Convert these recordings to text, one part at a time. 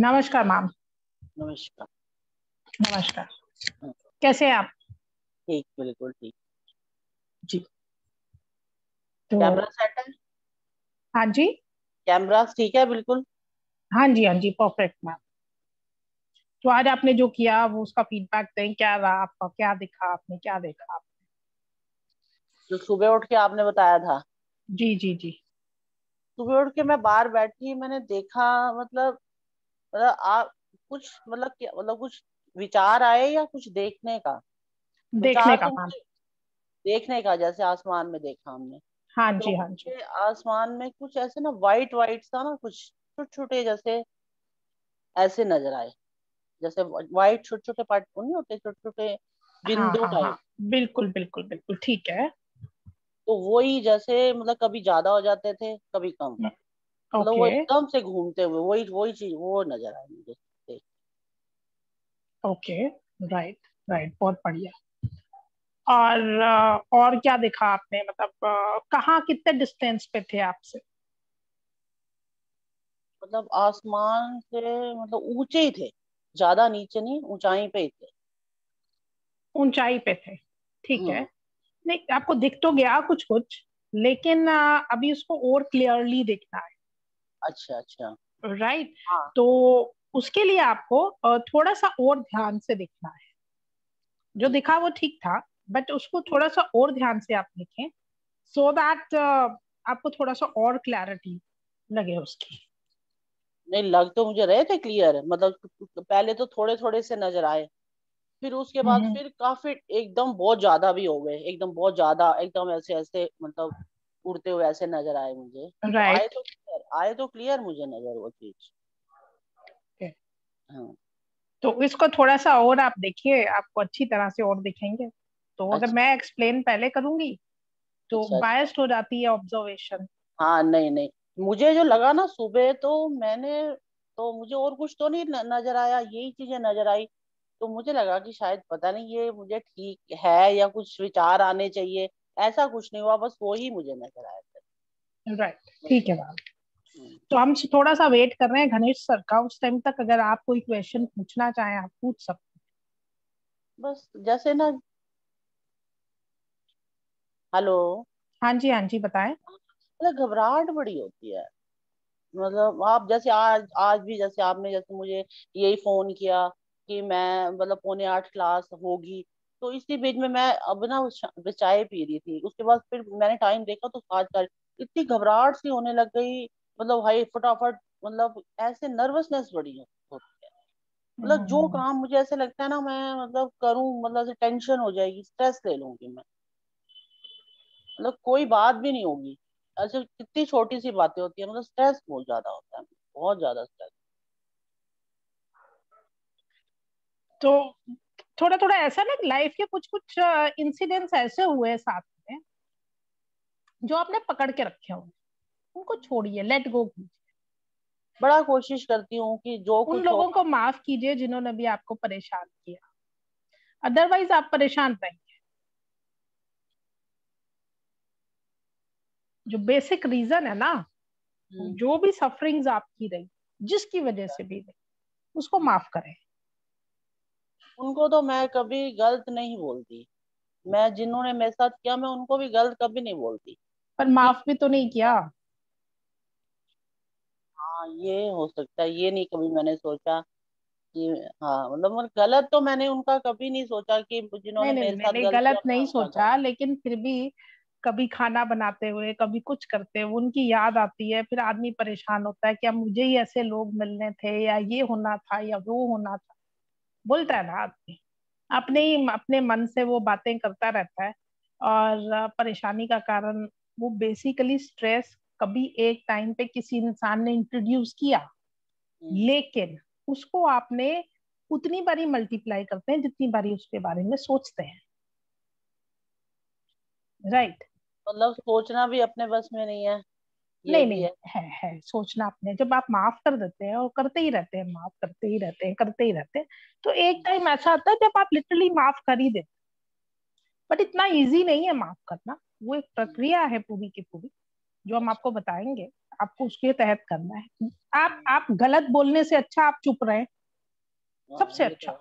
नमस्कार मैम। नमस्कार। नमस्कार। हाँ, कैसे हैं आप? ठीक, बिल्कुल ठीक। जी। तो कैमरा सेट है? हाँ जी। कैमरा ठीक है बिल्कुल। हाँ जी, हाँ जी, परफेक्ट मैम। तो आज आपने जो किया वो उसका फीडबैक दें, क्या रहा आपका, क्या दिखा आपने, क्या देखा आप? जो सुबह उठ के आपने बताया था, जी जी जी। सुबह उठ के मैं बाहर बैठी, मैंने देखा, मतलब आप कुछ कुछ विचार आए या कुछ देखने का? देखने विचार का तो मैम। मुझे देखने का, जैसे आसमान में देखा हमने। हाँ तो जी, हाँ जी। मुझे आसमान में कुछ ऐसे ना वाइट वाइट सा ना, कुछ छोटे छोटे जैसे ऐसे नजर आए। जैसे वाइट छोटे छोटे पार्ट नहीं होते, छोटे छोटे हाँ बिंदु हाँ हाँ, टाइप। बिल्कुल बिल्कुल बिल्कुल, ठीक है। तो वही जैसे मतलब कभी ज्यादा हो जाते थे, कभी कम। मतलब वो ओके। एकदम से घूमते हुए वही वही चीज वो नजर आई मुझे देख। ओके। राइट। राइट, बहुत बढ़िया। और और क्या देखा आपने, मतलब कहाँ, कितने डिस्टेंस पे थे आपसे? मतलब आसमान से मतलब ऊंचे ही थे, ज्यादा नीचे नहीं, ऊंचाई पे ही थे। ऊंचाई पे थे, ठीक है। हम्म। नहीं, आपको दिख तो गया कुछ कुछ, लेकिन अभी उसको और क्लियरली देखना है। अच्छा अच्छा। राइट। हाँ। तो उसके लिए आपको थोड़ा सा और ध्यान से देखना है। जो ठीक है। दिखा वो ठीक था, बट उसको थोड़ा सा और ध्यान से आप देखें, सो दैट आपको थोड़ा सा और क्लैरिटी लगे उसकी। नहीं, लग तो मुझे रहे थे क्लियर, मतलब पहले तो थोड़े थोड़े से नजर आए, फिर उसके बाद हम्म। फिर काफी एकदम बहुत ज्यादा भी हो गए, एकदम बहुत ज्यादा, एकदम ऐसे ऐसे मतलब उड़ते हुए ऐसे नजर आए मुझे। तो राइट। आए तो क्लियर मुझे नजर वो चीज। हाँ। तो इसको थोड़ा सा और आप देखिए, आपको अच्छी तरह से और दिखेंगे। तो अगर अच्छा मैं एक्सप्लेन पहले करूंगी तो अच्छा अच्छा। बायस्ड हो जाती है ऑब्जर्वेशन। हाँ, नहीं नहीं, मुझे जो लगा ना सुबह, तो मुझे और कुछ तो नहीं नजर आया, यही चीजें नजर आई। तो मुझे लगा कि शायद पता नहीं ये मुझे ठीक है या कुछ विचार आने चाहिए। ऐसा कुछ नहीं हुआ, बस वो ही मुझे नजर आया था। राइट, ठीक है मैम। हम्म। तो हम थोड़ा सा वेट कर रहे हैं घनिष्ठ सर का, उस टाइम तक अगर आप कोई क्वेश्चन पूछना चाहें आप पूछ सकते बस जैसे ना। हेलो। हैं। हाँ जी, हाँ जी, बताएं। मतलब घबराहट बड़ी होती है। मतलब आप जैसे आज आज भी जैसे आपने जैसे मुझे यही फोन किया कि मैं मतलब पौने 8 क्लास होगी। तो इसी बीच में मैं अब ना चाय पी रही थी, उसके बाद फिर मैंने टाइम देखा तो 7 इतनी घबराहट सी होने लग गई। मतलब भाई फटाफट, मतलब ऐसे नर्वसनेस बड़ी होती है। मतलब जो हम्म, काम मुझे ऐसे लगता है ना, मैं मतलब करूं, मतलब ऐसे टेंशन हो जाएगी, स्ट्रेस ले लूंगी मैं। मतलब कोई बात भी नहीं होगी, ऐसे कितनी छोटी सी बातें होती है, मतलब स्ट्रेस बहुत ज्यादा होता है, बहुत ज्यादा स्ट्रेस। तो थोड़ा थोड़ा ऐसा ना, लाइफ के कुछ कुछ इंसिडेंट्स ऐसे हुए हैं साथ में जो आपने पकड़ के रखे होंगे, उनको छोड़िए, लेट गो कीजिए। बड़ा कोशिश करती हूँ कि जो उन कुछ हो। लोगों को माफ कीजिए जिन्होंने भी आपको परेशान किया, अदरवाइज आप परेशान रहेंगे। जो बेसिक रीजन है ना, हम्म, जो भी सफरिंग्स आपकी रही, जिसकी वजह से भी रही, उसको हम्म। माफ करें। उनको तो मैं कभी गलत नहीं बोलती। मैं जिन्होंने मेरे साथ किया, मैं उनको भी गलत कभी नहीं बोलती। पर कि माफ भी तो नहीं किया। हाँ, ये हो सकता है, ये नहीं कभी मैंने सोचा कि हाँ, मतलब गलत तो मैंने उनका कभी नहीं सोचा कि नहीं जिन्होंने नहीं मेरे नहीं साथ नहीं, गलत किया गलत मैं नहीं उनका गलत। सोचा, लेकिन फिर भी कभी खाना बनाते हुए, कभी कुछ करते हुए उनकी याद आती है, फिर आदमी परेशान होता है कि अब मुझे ही ऐसे लोग मिलने थे, या ये होना था या वो होना था। बोलता है ना आदमी, अपने ही अपने मन से वो बातें करता रहता है। और परेशानी का कारण वो बेसिकली स्ट्रेस कभी एक टाइम पे किसी इंसान ने इंट्रोड्यूस किया, हम्म। लेकिन उसको आपने उतनी बारी मल्टीप्लाई करते हैं जितनी बारी उसके बारे में सोचते हैं। राइट। मतलब सोचना भी अपने बस में नहीं है, ये नहीं भी नहीं, है। है सोचना अपने, जब आप माफ कर देते हैं और करते ही रहते हैं, माफ करते ही रहते हैं, करते ही रहते हैं, तो एक टाइम ऐसा आता है जब आप लिटरली माफ कर ही देते। बट इतना इजी नहीं है माफ करना, वो एक प्रक्रिया है पूरी की पूरी, जो हम अच्छा। आपको बताएंगे। आपको उसके तहत करना है। आप गलत बोलने से अच्छा आप चुप रहे, सबसे अच्छा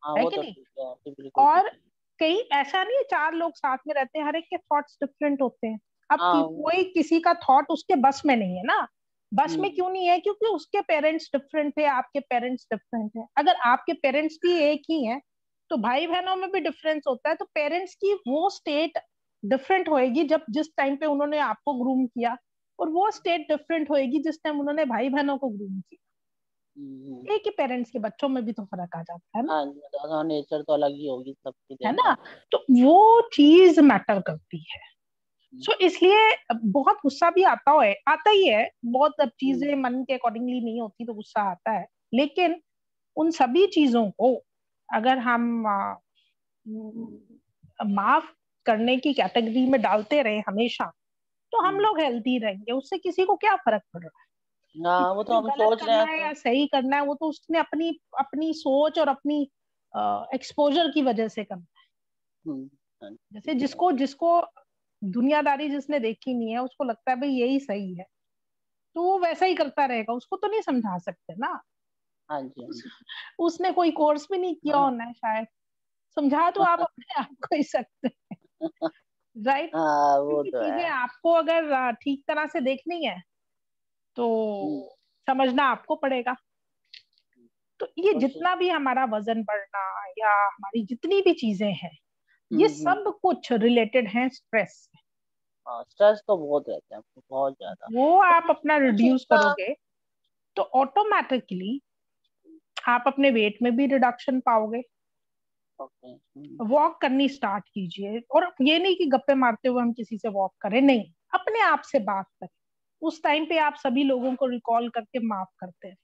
हाँ है वो कि तो नहीं। ठीक है, आपकी बिल्कुल ठीक और है। कई ऐसा नहीं है, चार लोग साथ में रहते हैं, हर एक के थॉट्स डिफरेंट होते हैं। अब हाँ। कोई किसी का थॉट उसके बस में नहीं है ना। बस में हम्म। क्यों नहीं है? क्योंकि उसके पेरेंट्स डिफरेंट थे, आपके पेरेंट्स डिफरेंट है। अगर आपके पेरेंट्स भी एक ही हैं तो भाई बहनों में भी डिफरेंस होता है। तो पेरेंट्स की वो स्टेट डिफरेंट होएगी जब जिस टाइम पे उन्होंने आपको ग्रूम किया, और वो स्टेट डिफरेंट होएगी जिस टाइम उन्होंने भाई बहनों को ग्रूम किया। हम्म। एक ही पेरेंट्स के बच्चों में भी तो फर्क आ जाता है ना। हाँ हाँ, नेचर तो अलग ही होगी सबकी, है देखा ना। है। तो वो चीज मैटर करती है। हम्म। सो इसलिए बहुत गुस्सा भी आता ही है बहुत। अब हम्म। चीजें मन के अकॉर्डिंगली नहीं होती तो गुस्सा आता है। लेकिन उन सभी चीजों को अगर हम माफ करने की कैटेगरी में डालते रहे हमेशा, तो हम हम्म। लोग हेल्थी रहेंगे। उससे किसी को क्या फर्क पड़ रहा है? हाँ किसी वो को तो जो हम गलत सोच रहे करना हैं है तो। या सही करना है, वो तो उसने अपनी अपनी सोच और अपनी एक्सपोजर की वजह से करना है। हम्म। हाँ, जैसे जिसको जिसको दुनियादारी जिसने देखी नहीं है, उसको लगता है भाई यही सही है, तो वो वैसा ही करता रहेगा। उसको तो नहीं समझा सकते ना। हाँ जी, हाँ उस, जी। उसने कोई कोर्स भी नहीं किया होना है शायद। समझा तो आप अपने आप को ही सकते हैं, राइट। हाँ वो क्योंकि तो चीजें है। आपको अगर ठीक तरह से देखनी है हम्म। तो समझना आपको पड़ेगा। तो ये कोशिश। जितना भी हमारा वजन बढ़ना या हमारी जितनी भी चीजें हैं, ये हम्म। सब कुछ रिलेटेड है स्ट्रेस से। हाँ स्ट्रेस तो बहुत रहता है हमको, बहुत ज्यादा। वो तो आप अपना कुछ रिड्यूस इसका। करोगे तो ऑटोमेटिकली आप अपने वेट में भी रिडक्शन पाओगे। ओके। वॉक करनी स्टार्ट कीजिए, और ये नहीं कि गप्पे मारते हुए हम किसी से वॉक करें, नहीं, अपने आप से बात करें। उस टाइम पे आप सभी लोगों को रिकॉल करके माफ करते हैं।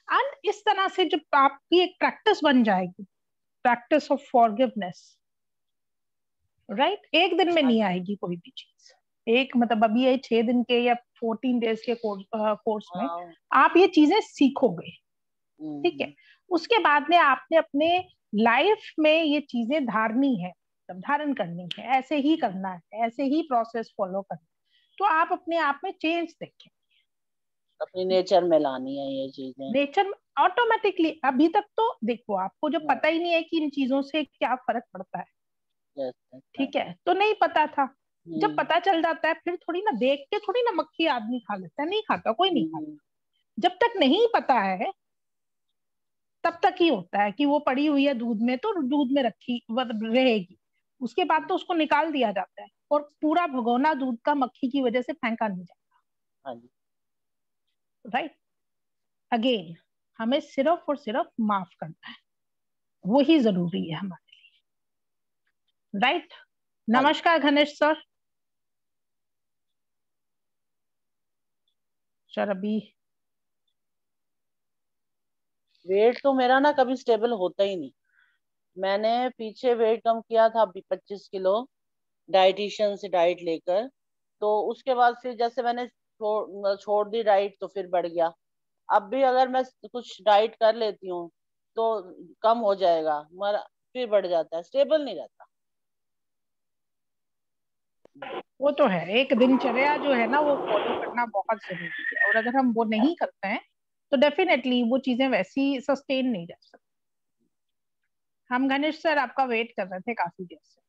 एंड इस तरह से जब आपकी एक प्रैक्टिस बन जाएगी, प्रैक्टिस ऑफ फॉरगिवनेस, राइट। एक दिन में हाँ नहीं जी। आएगी कोई भी चीज। एक मतलब अभी ये 6 दिन के या 14 डेज के कोर्स में हाँ। आप ये चीजें सीखोगे, ठीक है। हम्म। उसके बाद में आपने अपने लाइफ में ये चीजें धारनी है, मतलब धारण करनी है, ऐसे ही करना है, ऐसे ही प्रोसेस फॉलो करना है, तो आप अपने आप में चेंज देखें। अपनी नेचर में लानी है ये चीजें। नेचर में ऑटोमेटिकली। अभी तक तो देखो, आपको जो हाँ, पता ही नहीं है कि इन चीजों से क्या फर्क पड़ता है, जैसे हाँ। ठीक है, तो नहीं पता था। जब हम्म। पता चल जाता है फिर थोड़ी ना देख के थोड़ी ना मक्खी आदमी खा लेता है, नहीं खाता, कोई नहीं खाता। हम्म। जब तक नहीं पता है तब तक ही होता है कि वो पड़ी हुई है दूध में तो दूध में रखी मतलब रहेगी। उसके बाद तो उसको निकाल दिया जाता है, और पूरा भगोना दूध का मक्खी की वजह से फेंका नहीं हाँ जी। जाता, राइट। अगेन, हमें सिर्फ और सिर्फ माफ करना है, वही जरूरी है हमारे लिए, राइट। हाँ जी। नमस्कार घनिष्ठ सर। सर अभी वेट तो मेरा ना कभी स्टेबल होता ही नहीं। मैंने पीछे वेट कम किया था अभी 25 किलो, डाइटिशियन से डाइट लेकर। तो उसके बाद फिर जैसे मैंने छोड़ दी डाइट तो फिर बढ़ गया। अब भी अगर मैं कुछ डाइट कर लेती हूँ तो कम हो जाएगा, मगर फिर बढ़ जाता है, स्टेबल नहीं रहता। वो तो है, एक दिनचर्या जो है ना वो फॉलो करना बहुत जरूरी है, और अगर हम वो नहीं करते हैं तो डेफिनेटली वो चीजें वैसी सस्टेन नहीं रह सकती। हम घनिष्ठ सर आपका वेट कर रहे थे काफी देर से।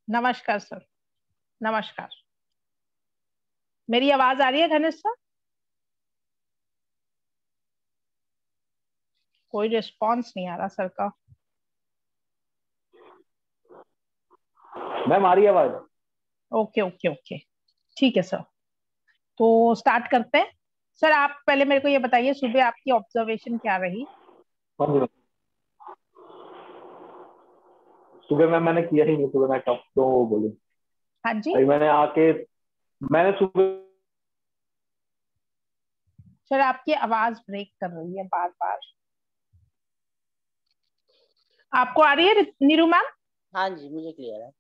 नमस्कार सर। नमस्कार। मेरी आवाज आ रही है घनिष्ठ सर? कोई रिस्पॉन्स नहीं आ रहा सर का। मैम आ रही है आवाज? ओके ओके ओके, ठीक है सर। तो स्टार्ट करते हैं। सर आप पहले मेरे को ये बताइए, सुबह आपकी ऑब्जर्वेशन क्या रही? हाँ जी। सुबह मैम मैंने किया ही नहीं, सुबह मैं कब तो बोलूं। हाँ जी। अभी मैंने सुबह। सर आपकी आवाज ब्रेक कर रही है बार बार। आपको आ रही है नीरू मैम? हाँ जी, मुझे क्लियर है।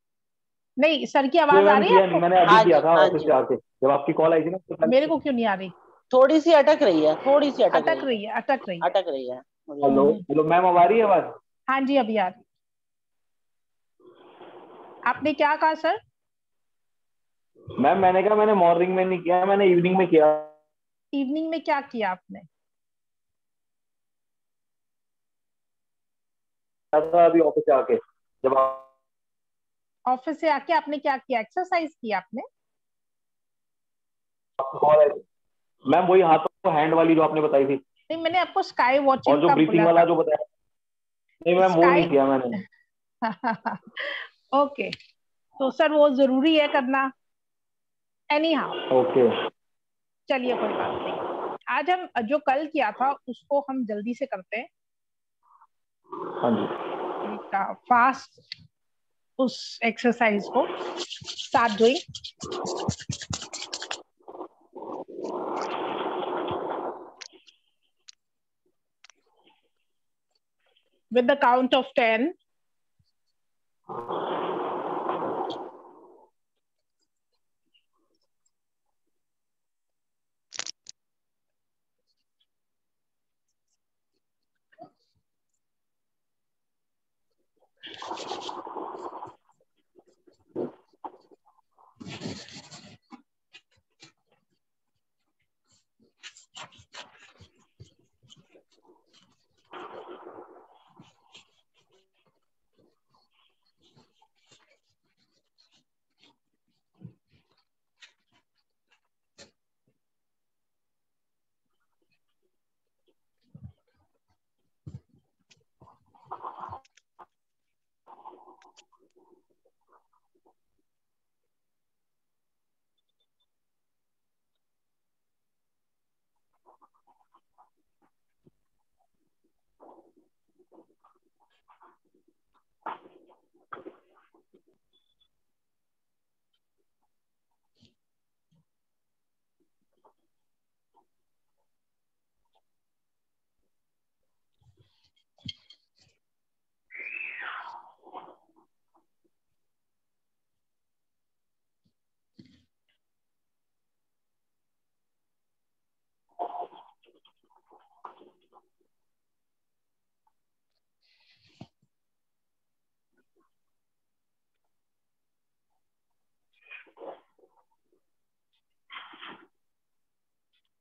नहीं, सर की सुबह आवाज आ मैम रही है किया नहीं, आपको? मैंने अभी हाँ किया जी, था हाँ ऑफिस जी। से आके, जब आपकी कॉल आई थी ना तो मेरे पहले। को क्यों नहीं आ रही? थोड़ी सी अटक रही है, थोड़ी सी अटक अटक रही है। रही है, अटक रही है। अटक रही है मुझे हम्म हेलो भी। हम्म। हेलो मैम, अब आ रही है आवाज? हाँ जी, अभी आ रही। आपने क्या कहा सर? मैम मैंने कहा मैंने मॉर्निंग में नहीं किया, मैंने इवनिंग में किया इवनिंग में क्या किया आपने? था अभी ऑफिस से आके, जब ऑफिस से आके आपने क्या किया? एक्सरसाइज किया आपने? आपको कॉल आई। मैम वही हाथों हैंड वाली जो आपने बताई थी, नहीं, मैंने आपको स्काई और वॉचिंग जो का ब्रीथिंग बोला वाला था। जो बताया, नहीं मैम वो स्काई नहीं किया मैंने। ओके, तो सर वो जरूरी है करना। Any how, okay. चलिए कोई बात नहीं। आज हम जो कल किया था उसको हम जल्दी से करते हैं। हाँ जी। फास्ट उस एक्सरसाइज को start doing with the count of 10.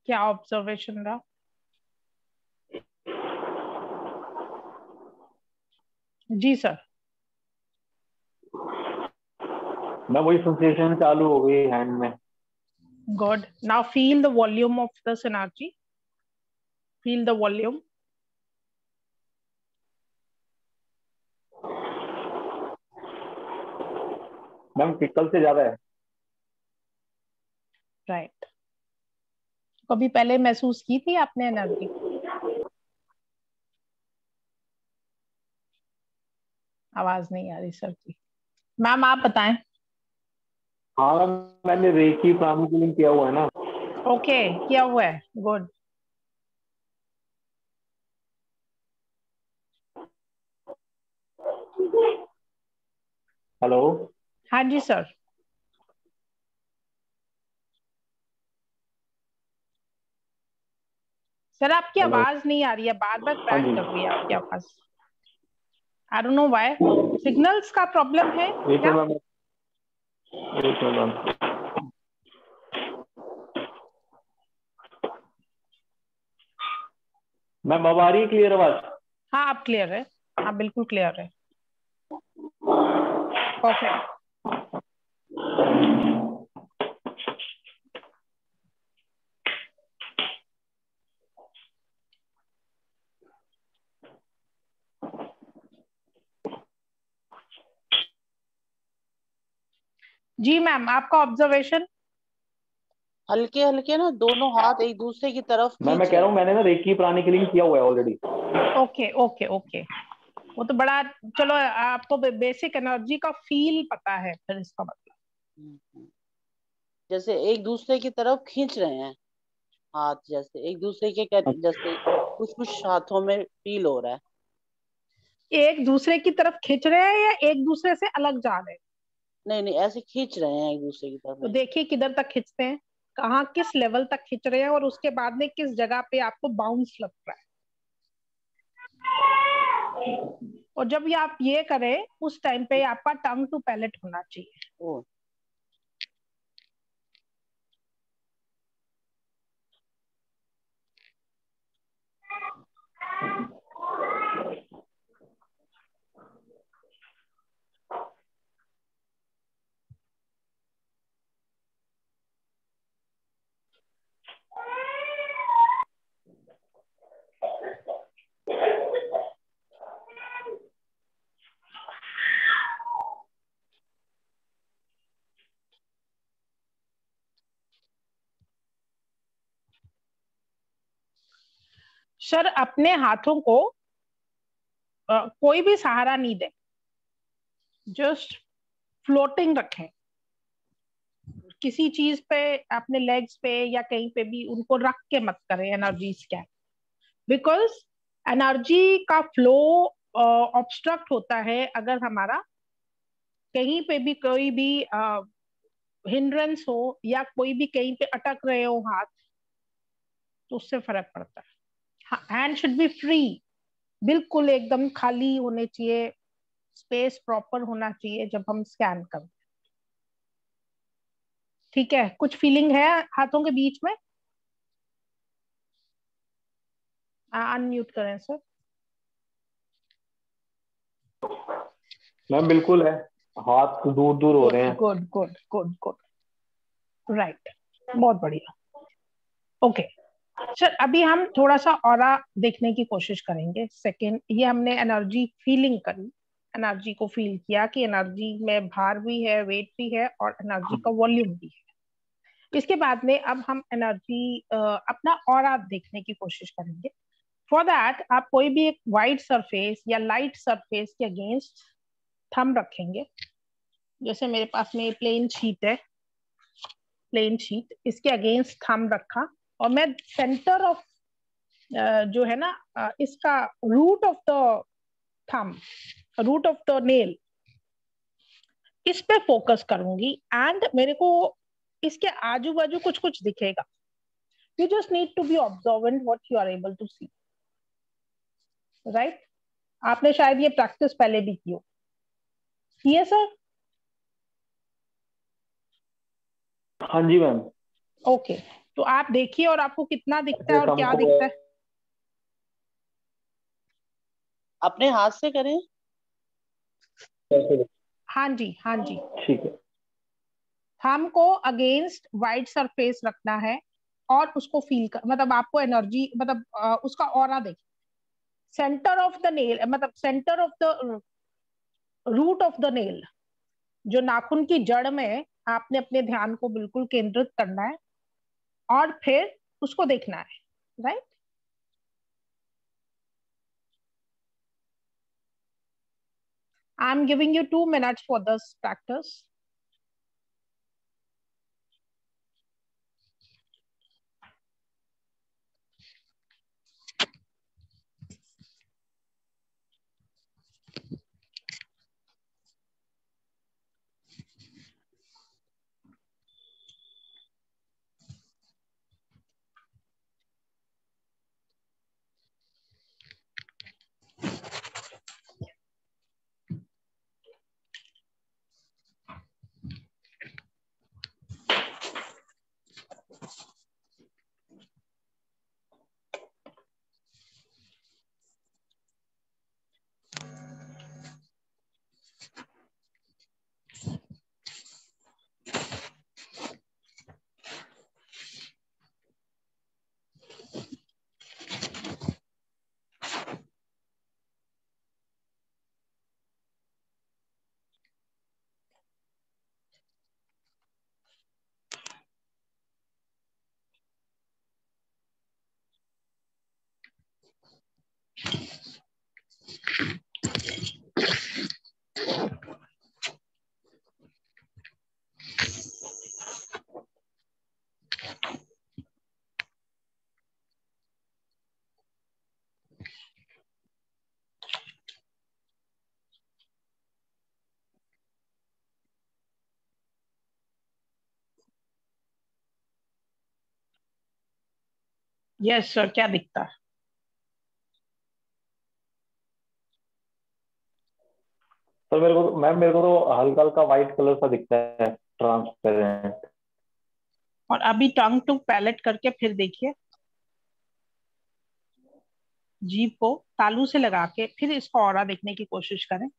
क्या ऑब्जर्वेशन रहा? जी सर। मैं वही सेंसेशन चालू हो गई हैंड में। Good, now feel the volume of the energy, feel the volume. Ma'am कल से ज्यादा है। राइट, कभी पहले महसूस की थी आपने एनर्जी? आवाज नहीं आ रही सर की। मैम आप बताएं। हाँ मैम, मैंने रेकी प्राणायाम किया हुआ है ना। ओके, किया हुआ है, गुड। हेलो। हाँ जी सर। सर आपकी हेलो। आवाज नहीं आ रही है, बार बार हाँ क्रैक जी। कर रही है आपकी आवाज। I don't know why. Signals का प्रॉब्लम है एक क्या? मिनट मैम, एक मिनट मैम। मैम अब आ रही है क्लियर आवाज? हाँ आप क्लियर है, हाँ बिल्कुल क्लियर है, परफेक्ट। जी मैम, आपका ऑब्जर्वेशन। हल्के हल्के ना दोनों हाथ एक दूसरे की तरफ मैं खींच कह रहे रहा हूँ हैं। मैंने ना रेकी प्राणायाम किया हुआ है ऑलरेडी। ओके ओके ओके, वो तो बड़ा, चलो आपको बेसिक एनर्जी का फील पता है फिर, इसका मतलब। हम्म। जैसे एक दूसरे की तरफ खींच रहे हैं हाथ, जैसे एक दूसरे के जैसे कुछ कुछ हाथों में फील हो रहा है। एक दूसरे की तरफ खींच रहे हैं या एक दूसरे से अलग जा रहे हैं? नहीं नहीं, ऐसे खींच रहे हैं एक दूसरे की तरफ तो नहीं। देखिए किधर तक खींचते हैं, कहाँ किस लेवल तक खींच रहे हैं, और उसके बाद में किस जगह पे आपको बाउंस लग रहा है। और जब ये आप ये करें उस टाइम पे आपका टंग टू पैलेट होना चाहिए। ओ, सर अपने हाथों को कोई भी सहारा नहीं दे, जस्ट फ्लोटिंग रखें किसी चीज पे, अपने लेग्स पे या कहीं पे भी उनको रख के मत करें एनर्जी स्कैन, बिकॉज एनर्जी का फ्लो ऑब्स्ट्रक्ट होता है अगर हमारा कहीं पे भी कोई भी हिंड्रेंस हो या कोई भी कहीं पे अटक रहे हो हाथ, तो उससे फर्क पड़ता है। हैंड शुड बी फ्री, बिल्कुल एकदम खाली होने चाहिए, स्पेस प्रॉपर होना चाहिए जब हम स्कैन करें। ठीक है, कुछ फीलिंग है हाथों के बीच में? अनम्यूट करें सर। मैम बिल्कुल है, हाथ दूर दूर हो रहे हैं। Good good good good, right, बहुत बढ़िया। ओके सर, अभी हम थोड़ा सा ऑरा देखने की कोशिश करेंगे। सेकंड, ये हमने एनर्जी फीलिंग करी, एनर्जी को फील किया कि एनर्जी में भार भी है, वेट भी है और एनर्जी का वॉल्यूम भी है। इसके बाद में अब हम एनर्जी अपना ऑरा देखने की कोशिश करेंगे। फॉर दैट आप कोई भी एक वाइड सरफेस या लाइट सरफेस के अगेंस्ट थंब रखेंगे। जैसे मेरे पास में प्लेन शीट है, प्लेन शीट, इसके अगेंस्ट थंब रखा और मैं सेंटर ऑफ जो है ना इसका root of the thumb, root of the nail, इस पे फोकस करूंगी एंड मेरे को इसके आजू बाजू कुछ कुछ दिखेगा। You just need to be observant what you are able to see, right? आपने शायद ये प्रैक्टिस पहले भी की हो, की है सर? हाँ जी मैम। ओके, तो आप देखिए और आपको कितना दिखता है और क्या हमको दिखता है। अपने हाथ से करें। हाँ जी, हाँ जी। ठीक है। थंब को अगेंस्ट वाइड सरफेस रखना है और उसको फील कर, मतलब आपको एनर्जी, मतलब उसका ऑरा देखिए। सेंटर ऑफ द नेल, मतलब centre of the root of the nail, जो नाखून की जड़ में है, आपने अपने ध्यान को बिल्कुल केंद्रित करना है और फिर उसको देखना है, right? I am giving you 2 minutes for this practice. Yes sir, क्या दिखता है? सर मेरे को, मैम मेरे को तो हल्का हल्का व्हाइट कलर सा दिखता है, ट्रांसपेरेंट। और अभी टंग टू पैलेट करके फिर देखिए, जीभ को तालू से लगा के फिर इसका ऑरा देखने की कोशिश करें।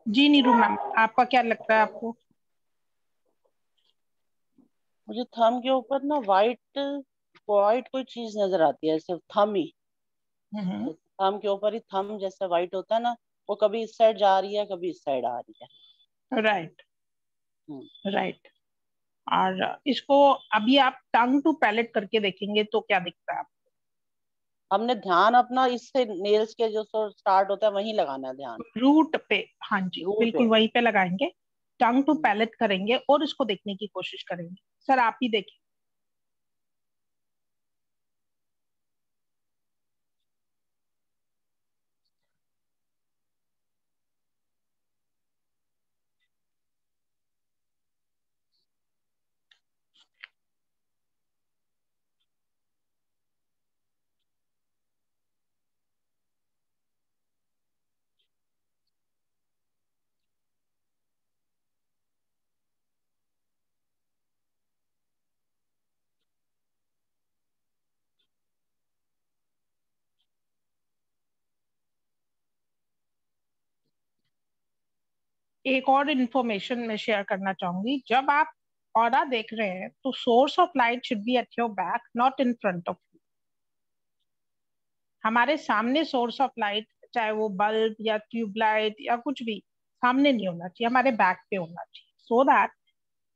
जी नीरू मैम, आपका क्या लगता है आपको? मुझे थंब के ऊपर ना वाइट वाइट कोई चीज नजर आती है, सिर्फ थंब ही। हम्म। थंब के ऊपर ही थंब जैसा वाइट होता है ना, वो कभी इस साइड जा रही है, कभी इस साइड आ रही है। राइट। हम्म। राइट। और इसको अभी आप टंग टू पैलेट करके देखेंगे तो क्या दिखता है आपको? हमने ध्यान अपना इससे नेल्स के जो स्टार्ट होता है वहीं लगाना है ध्यान। रूट पे, हाँ जी रूट पे। बिल्कुल वहीं पे लगाएंगे। टंग टू पैलेट करेंगे और इसको देखने की कोशिश करेंगे। सर आप ही देखिए। एक और इंफॉर्मेशन मैं शेयर करना चाहूंगी। जब आप ऑरा देख रहे हैं तो source of light should be at your back, not in front of you. हमारे सामने सोर्स ऑफ लाइट, चाहे वो बल्ब या ट्यूबलाइट या कुछ भी, सामने नहीं होना चाहिए, हमारे बैक पे होना चाहिए, सो दैट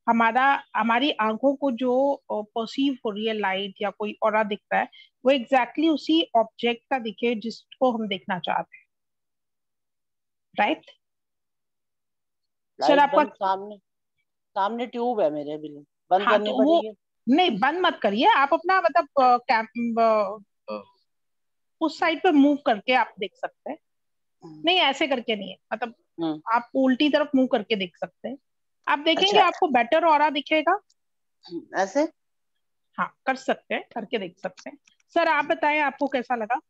हमारा हमारी आंखों को जो परसीव हो रही है लाइट या कोई ऑरा दिखता है, वो एग्जैक्टली उसी ऑब्जेक्ट का दिखे जिसको हम देखना चाहते हैं। राइट। सर लाइट आपका। बंद, सामने सामने ट्यूब है मेरे, बिल्कुल बंद हाँ करनी तो वो, पड़ेगी। नहीं बंद मत करिए, आप अपना मतलब उस साइड पे मूव करके आप देख सकते हैं। हम्म। नहीं ऐसे करके नहीं है, मतलब हम्म। आप उल्टी तरफ मुंह करके देख सकते हैं। आप देखेंगे अच्छा। आपको बेटर ऑरा दिखेगा। ऐसे। हाँ कर सकते हैं, करके देख सकते हैं। सर आप बताएं आपको कैसा लगा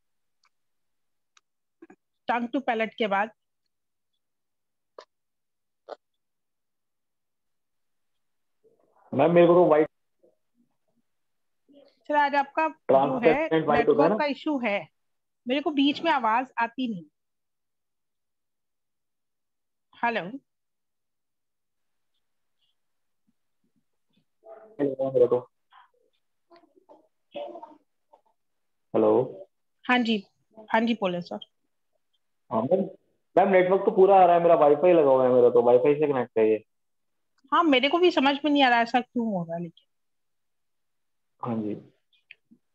टंग टू पैलेट के बाद? मैम मेरे को तो वाइट सर आज आपका जो है ट्रांसपेरेंट वाइट होता है नेटवर्क ना। का इशू है, मेरे को बीच में आवाज आती नहीं। हेलो। मेरे को। हेलो। हाँ जी। हाँ जी बोले सर। हाँ मैम। मैम नेटवर्क तो पूरा आ रहा है, मेरा वाईफाई लगा हुआ है, मेरा तो वाईफाई से कनेक्ट है ये। हाँ मेरे को भी समझ में नहीं आ रहा ऐसा क्यों हो रहा है, लेकिन हाँ जी।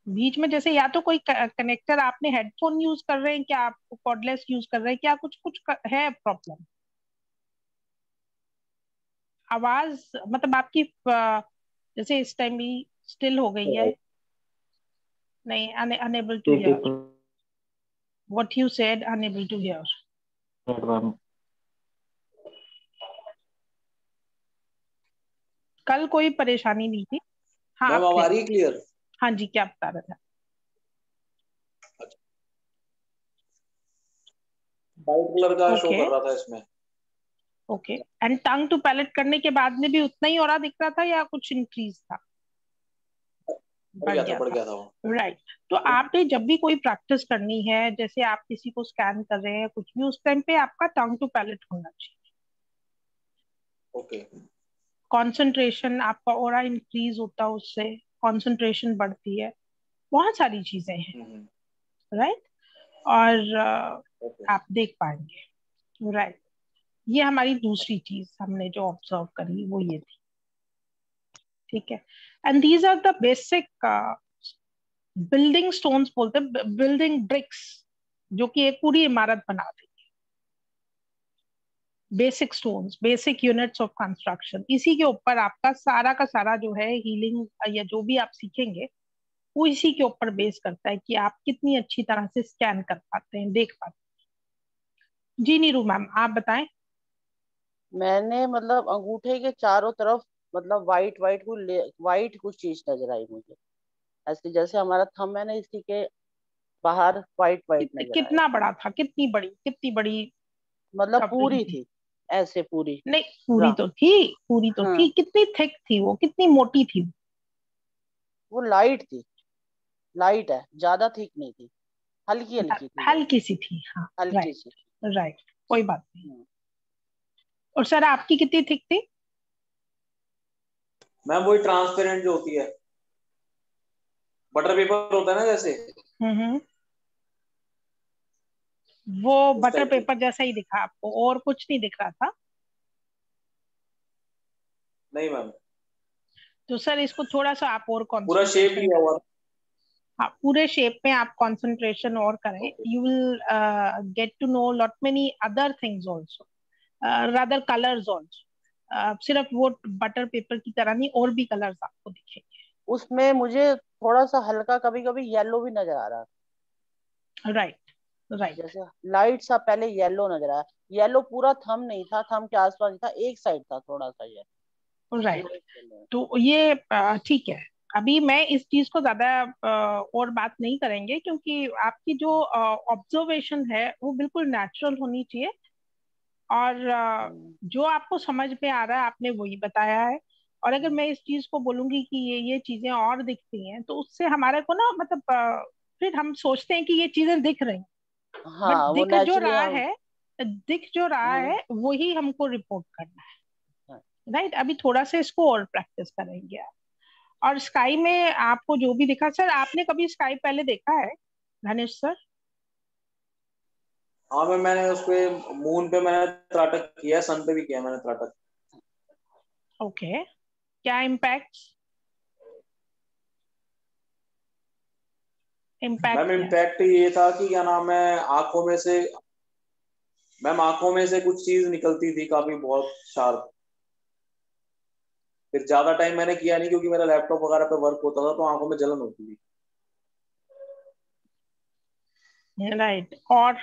बीच में जैसे या तो कोई कनेक्टर, आपने हेडफोन यूज कर रहे हैं क्या, आप कॉर्डलेस यूज कर रहे हैं क्या, कुछ कुछ है प्रॉब्लम? आवाज मतलब आपकी जैसे इस टाइम भी स्टिल हो गई है। नहीं, अनेबल टू एक एक hear what you said, unable to hear. Minute ma'am. कल कोई परेशानी नहीं थी। हाँ मैम आप clear। हमारी क्लियर। हाँ जी, क्या बता रहे थे? वाइट कलर का शो ओके। कर रहा था इसमें। Okay. And tongue to palate करने के बाद में भी उतना ही ऑरा दिख रहा था या कुछ इंक्रीज था? बढ़ गया बढ़ था। गया था वो। राइट। तो आपने जब भी कोई प्रैक्टिस करनी है, जैसे आप किसी को स्कैन कर रहे हैं कुछ भी, उस टाइम पे आपका टंग टू पैलेट होना चाहिए। ओके। कंसंट्रेशन आपका ऑरा इंक्रीज होता है, उससे कंसंट्रेशन बढ़ती है, बहुत सारी चीजें हैं। हम्म। राइट। और ओके। आप देख पाएंगे। राइट। ये हमारी दूसरी चीज हमने जो ऑब्जर्व करी वो ये थी। ठीक है। And these are the basic building stones बोलते हैं, बिल्डिंग ब्रिक्स, जो कि एक पूरी इमारत बना देती है। Basic stones, basic units of construction, इसी के ऊपर आपका सारा का सारा जो है हीलिंग या जो भी आप सीखेंगे, वो इसी के ऊपर बेस करता है कि आप कितनी अच्छी तरह से स्कैन कर पाते हैं, देख पाते हैं। जी नीरू मैम आप बताएं। मैंने मतलब अंगूठे के चारों तरफ मतलब वाइट वाइट वाइट कुछ चीज नजर आई मुझे। ऐसे जैसे हमारा थंब है ना, इसी के बाहर वाइट वाइट नजर आया। कितना बड़ा था, कितनी बड़ी मतलब कवरिंग पूरी थी? थी, ऐसे पूरी। नहीं, पूरी तो थी, पूरी तो थी। हाँ, कितनी थिक थी वो, कितनी मोटी थी? वो लाइट थी, लाइट है, ज्यादा थिक नहीं थी, हल्की हल्की थी वो, हल्की सी थी, हाँ। हल्की राइट, सी। राइट, कोई बात नहीं। हम्म। और सर आपकी कितनी थिक थी? मैम वही ट्रांसपेरेंट जो होती है, बटर पेपर होता है ना जैसे, हम्म। वो उस बटर टाइप की। पेपर जैसा ही दिखा आपको, और कुछ नहीं दिख रहा था? नहीं मैम, तो सर इसको थोड़ा सा आप और पूरा शेप कंसंट्रेशन लिया करें। हुआ था। हाँ, पूरे शेप में आप कंसंट्रेशन और करें, okay. You will get to know lot many other things also, rather colours also. सिर्फ वो बटर पेपर की तरह नहीं, और भी कलर्स आपको दिखेंगे। उसमें मुझे थोड़ा सा हल्का कभी कभी येलो भी नजर आ रहा, राइट, राइट, जैसे लाइट सा पहले येलो नजर आया। येलो पूरा थम नहीं था, थम के आसपास ही था, एक साइड था थोड़ा सा ये राइट। Light yellow. तो ये ठीक है। अभी मैं इस चीज को ज्यादा और बात नहीं करेंगे, क्योंकि आपकी जो ऑब्जर्वेशन है वो बिल्कुल नेचुरल होनी चाहिए। और जो आपको समझ में आ रहा है आपने वही बताया है। और अगर मैं इस चीज को बोलूंगी कि ये चीजें और दिखती हैं, तो उससे हमारे को ना, मतलब फिर हम सोचते हैं कि ये चीजें दिख रही हैं, बट हाँ, वो दिख जो नेचुरली रहा हम। है, दिख जो रहा हम्म, है वही हमको रिपोर्ट करना है। हाँ। राइट, अभी थोड़ा सा इसको और प्रैक्टिस करेंगे आप। और स्काई में आपको जो भी दिखा, सर आपने कभी स्काई पहले देखा है, धनेश सर? हाँ मैम, मैंने उस पे मून पे मैंने त्राटक किया, सन पे भी किया मैंने त्राटक। ओके, क्या इम्पैक्ट, इम्पैक्ट मैम क्या है? इम्पैक्ट ये था कि क्या नाम है, आंखों में से, मैम आंखों में से कुछ चीज निकलती थी काफी बहुत शार्प। फिर ज्यादा टाइम मैंने किया नहीं क्योंकि मेरा लैपटॉप वगैरह पे वर्क होता था, तो आंखों में जलन होती थी। राइट, और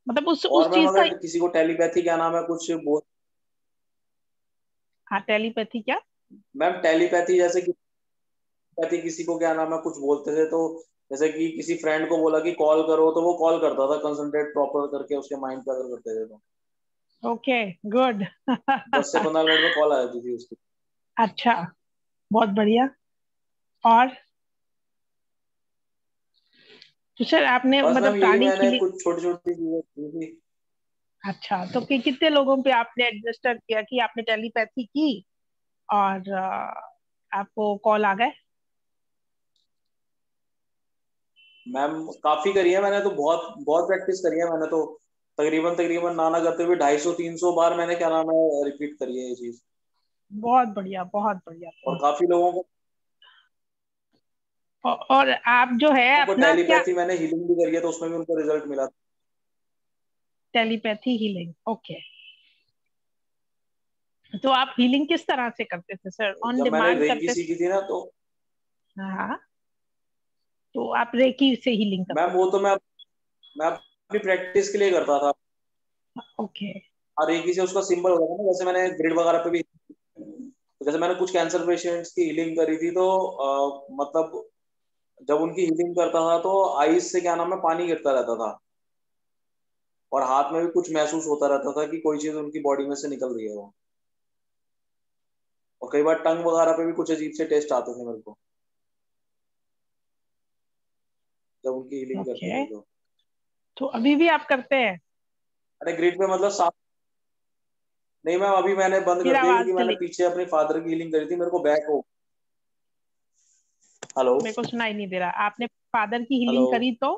मतलब उस और मैम चीज का। अगर किसी को टेलीपैथी क्या नाम है कुछ बोल, हाँ, टेलीपैथी क्या? मैम टेलीपैथी जैसे कि पैथी किसी को क्या नाम है कुछ बोलते थे, तो जैसे कि किसी फ्रेंड को बोला कि कॉल करो, तो वो कॉल करता था कंसंट्रेट प्रॉपर करके उसके माइंड पे अगर करते थे तो ओके, गुड। 10 से 15 मिनट में कॉल आ जाती थी उसकी। अच्छा, बहुत बढ़िया। और तो सर आपने बस मतलब मैम यही प्राणी की मैंने कुछ छोटी छोटी चीजें की थी। अच्छा, तो कितने लोगों पे आपने रजिस्टर किया कि आपने टेलीपैथी की और आपको कॉल आ गए? मैम काफी करी है मैंने तो, बहुत बहुत प्रैक्टिस करी है मैंने तो, तकरीबन तकरीबन नाना करते हुए 250-300 बार मैंने क्या नाम है रिपीट करी है ये चीज। बहुत बढ़िया, बहुत बढ़िया, और बहुत। काफी लोगों और आप जो है को अपना क्या, टेलीपैथी मैंने हीलिंग भी करी है, तो उसमें भी उनको रिजल्ट मिला। Telepathy healing, okay. तो आप हीलिंग किस तरह से करते थे सर, ऑन जब मैंने डिमांड रेकी करते थे? सीखी थी ना तो हाँ, तो आप रेकी से हीलिंग मैम करते वो तो मैं अपनी प्रैक्टिस के लिए करता था। थे? ओके, और रेकी से उसका सिंबल होता था ना, जैसे मैंने ग्रिड वगैरह पे भी, तो जैसे मैंने कुछ कैंसर पेशेंट्स की हीलिंग करी थी, तो मतलब जब उनकी हीलिंग करता था तो आईज से क्या नाम है पानी गिरता रहता था, और हाथ में भी कुछ महसूस होता रहता था कि कोई चीज उनकी बॉडी में से निकल रही है वो। और कई बार टंग वगैरह पे भी कुछ अजीब से टेस्ट आते थे मेरे को जब उनकी हीलिंग करते ओके। थे तो। तो अभी भी आप करते हैं? अरे ग्रिड पे मतलब साफ नहीं मैम, अभी मैंने बंद फिर कर दिया आवाज क्योंकि मैंने चली, पीछे अपने फादर की हीलिंग करी थी, मेरे को बैक हो। हेलो। मेरे को सुनाई नहीं दे रहा, आपने फादर की हेलो। हीलिंग करी तो?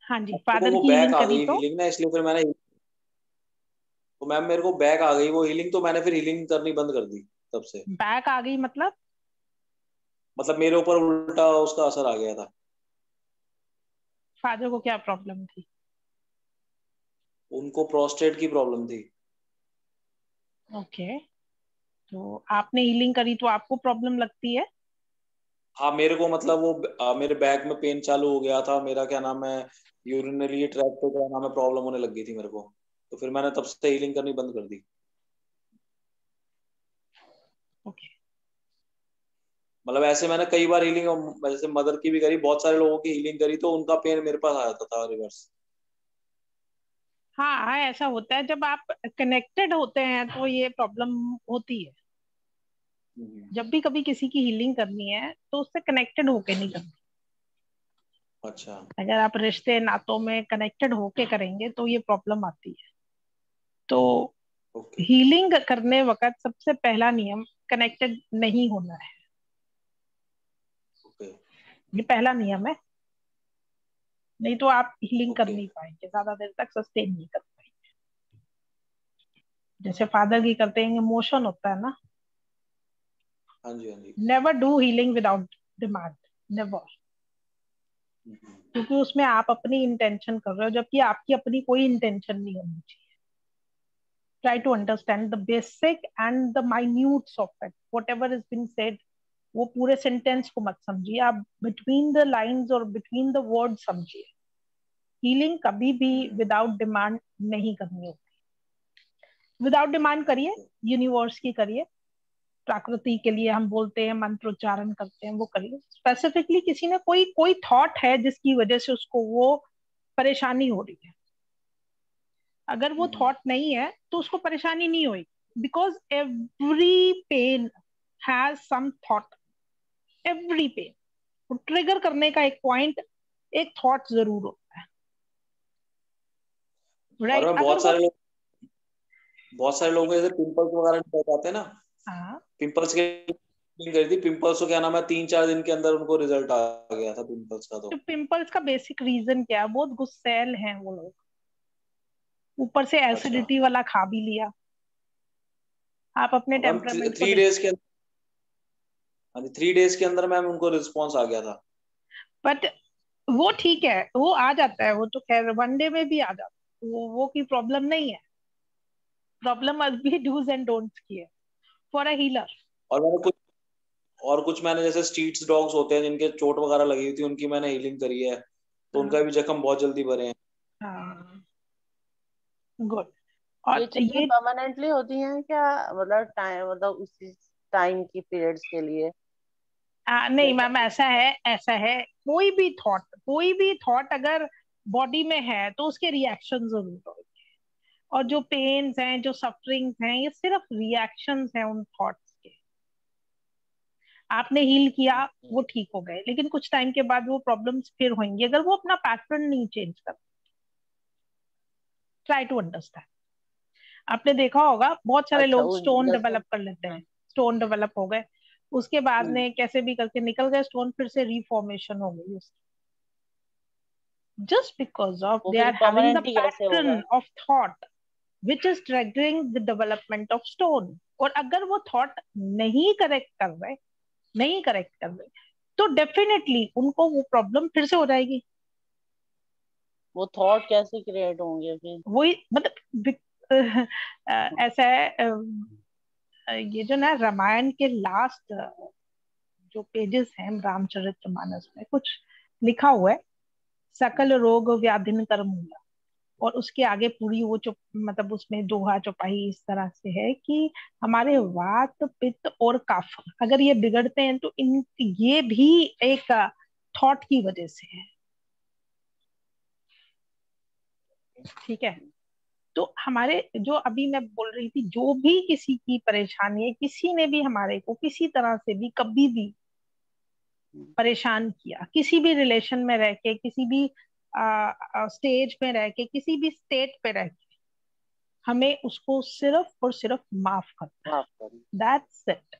हाँ जी, तो फादर वो की बैक हीलिंग आ करी गई तो? हीलिंग ना, इसलिए फिर मैंने, तो मैम मेरे को बैक आ गई वो हीलिंग, तो मैंने फिर हीलिंग करनी बंद कर दी तब से। बैक आ गई मतलब? मतलब मेरे ऊपर उल्टा उसका असर आ गया था। फादर को क्या प्रॉब्लम थी? उनको प्रोस्टेट की प्रॉब्लम थी। ओके, तो आपने हीलिंग करी तो आपको प्रॉब्लम लगती है? हाँ मेरे को मतलब वो मेरे बैक में पेन चालू हो गया था, मेरा क्या नाम है यूरिनरी ट्रैक्ट पे क्या नाम है प्रॉब्लम होने लग गई थी मेरे को, तो फिर मैंने तब से हीलिंग करनी बंद कर दी। ओके, मतलब ऐसे मैंने कई बार हीलिंग, जैसे मदर की भी करी, बहुत सारे लोगों की हीलिंग करी, तो उनका पेन मेरे पास आ जाता था रिवर्स। हाँ हाँ, ऐसा होता है जब आप कनेक्टेड होते हैं तो ये प्रॉब्लम होती है। जब भी कभी किसी की हीलिंग करनी है तो उससे कनेक्टेड होके नहीं करनी। अच्छा। अगर आप रिश्ते नातों में कनेक्टेड होके करेंगे तो ये प्रॉब्लम आती है। तो ओके। हीलिंग करने वक्त सबसे पहला नियम कनेक्टेड नहीं होना है। ओके। ये पहला नियम है, नहीं तो आप हीलिंग कर ओके। नहीं पाएंगे, ज्यादा देर तक सस्टेन नहीं कर पाएंगे। जैसे फादर की करते हैं, इमोशन होता है ना। हाँ जी, हाँ जी। Never do healing without demand, never. क्योंकि उसमें आप अपनी इंटेंशन कर रहे हो, जबकि आपकी अपनी कोई इंटेंशन नहीं होनी चाहिए। Try to understand the basic and the minutes of it, whatever is been said. वो पूरे सेंटेंस को मत समझिए, आप बिटवीन द लाइंस और बिटवीन द वर्ड समझिए। हीलिंग कभी भी विदाउट डिमांड नहीं करनी होती। विदाउट डिमांड करिए, ओके। यूनिवर्स की करिए, प्रकृति के लिए हम बोलते हैं, मंत्र उच्चारण करते हैं, वो करिए। स्पेसिफिकली किसी ने कोई कोई थॉट है जिसकी वजह से उसको वो परेशानी हो रही है, अगर वो थॉट नहीं है तो उसको परेशानी नहीं होगी। Because every pain has some thought, every pain trigger करने का एक पॉइंट, एक थॉट जरूर होता है, और राइट? मैं अगर वो बहुत सारे लोगों को जैसे पिंपल्स वगैरह निकल जाते हैं ना, हाँ, पिंपल्स के करी थी, पिंपल्स को क्या नाम है, 3-4 दिन के अंदर उनको रिजल्ट आ गया था पिंपल्स का। तो तो पिंपल्स का बेसिक रीजन क्या है? बहुत गुस्सैल हैं वो लोग, ऊपर से अच्छा। एसिडिटी वाला खा भी लिया। आप अपने अब मैम टेम्परामेंट को 3 डेज के, हाँ जी, 3 डेज के अंदर मैम उनको रिस्पॉन्स आ गया था। बट वो ठीक है, वो आ जाता है, वो तो खैर वन डे में भी आ जाता है, वो की प्रॉब्लम नहीं है। प्रॉब्लम अभी डूज एंड डोंट्स की है फॉर अ हीलर। और मैंने कुछ मैंने जैसे स्ट्रीट्स डॉग्स होते हैं जिनके चोट वगैरह लगी हुई थी, उनकी मैंने हीलिंग करी है, तो हाँ उनका भी जख्म बहुत जल्दी भरे हैं। हाँ, गुड। ये और चीजें ये परमानेंटली होती हैं क्या? मतलब टाइम, मतलब उसी टाइम की पीरियड्स के लिए? नहीं मैम, ऐसा है कोई भी थॉट अगर बॉडी में है तो उसके रिएक्शन जरूर होंगे। और जो पेन्स हैं, जो सफरिंग्स हैं, ये सिर्फ रिएक्शंस हैं उन थॉट्स के। आपने हील किया, वो ठीक हो गए, लेकिन कुछ टाइम के बाद वो प्रॉब्लम्स फिर होंगी अगर वो अपना पैटर्न नहीं चेंज कर। Try to understand. आपने देखा होगा बहुत सारे अच्छा, लोग स्टोन जैसे डेवलप कर लेते हैं, स्टोन डेवलप हो गए, उसके बाद हम्म, में कैसे भी करके निकल गए स्टोन, फिर से रिफॉर्मेशन हो गई उसकी। just because of वो they फिर are having the परमानेंटली कैसे होगा? pattern of thought which is triggering the development of stone। और अगर वो थॉट नहीं करेक्ट कर रहे, नहीं करेक्ट कर रहे, तो डेफिनेटली उनको वो प्रॉब्लम फिर से हो जाएगी। वो थॉट कैसे क्रिएट होंगे फिर? वही मतलब ऐसा है, ये जो ना रामायण के लास्ट जो पेजेस हैं रामचरितमानस में कुछ लिखा हुआ है, सकल रोग व्याधिन कर मूला। और उसके आगे पूरी वो चुप मतलब उसमें दोहा चौपाई इस तरह से है कि हमारे वात पित्त और कफ अगर ये बिगड़ते हैं तो इन ये भी एक थॉट की वजह से है। ठीक है? तो हमारे जो अभी मैं बोल रही थी, जो भी किसी की परेशानी है, किसी ने भी हमारे को किसी तरह से भी कभी भी परेशान किया, किसी भी रिलेशन में रह के, किसी भी स्टेज में रह के, किसी भी स्टेट पे रह के, हमें उसको सिर्फ और सिर्फ माफ करना है। माफ करें। दैट्स इट,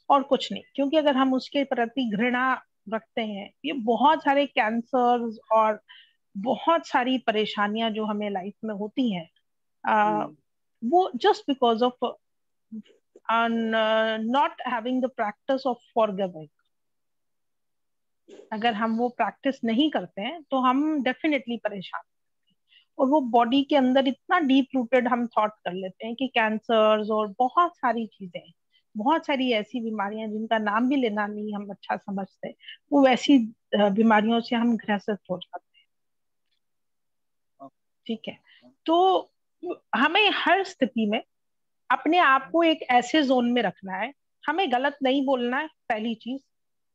और कुछ नहीं। क्योंकि अगर हम उसके प्रति घृणा रखते हैं, ये बहुत सारे कैंसर्स और बहुत सारी परेशानियां जो हमें लाइफ में होती हैं, आ, वो just because of not having the practice of forgiving. अगर हम वो प्रैक्टिस नहीं करते हैं तो हम डेफिनेटली परेशान, और वो बॉडी के अंदर इतना डीप रूटेड हम थॉट कर लेते हैं कि कैंसर्स और बहुत सारी चीजें, बहुत सारी ऐसी बीमारियां जिनका नाम भी लेना नहीं हम अच्छा समझते, वो वैसी बीमारियों से हम ग्रसित हो जाते हैं। ठीक है? तो हमें हर स्थिति में अपने आप को एक ऐसे जोन में रखना है, हमें गलत नहीं बोलना है पहली चीज।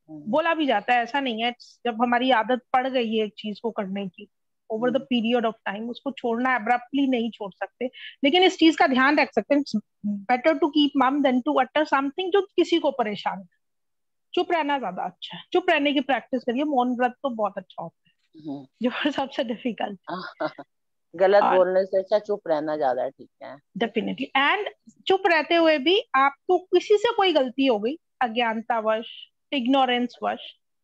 बोला भी जाता है, ऐसा नहीं है, जब हमारी आदत पड़ गई है एक चीज को करने की over the period of time, उसको छोड़ना अब्रप्टली नहीं छोड़ सकते, लेकिन इस चीज का ध्यान रख सकते हैं, बेटर टू कीप मम देन टू अटर समथिंग जो किसी को परेशान करे। चुप रहना ज्यादा अच्छा है, चुप रहने की प्रैक्टिस करिए। मौन व्रत तो बहुत अच्छा होता है, जो सबसे डिफिकल्ट। गलत बोलने से अच्छा चुप रहना ज्यादा ठीक है। डेफिनेटली। एंड चुप रहते हुए भी आपको किसी से कोई गलती हो गई, अज्ञानतावश, इग्नोरेंस वश,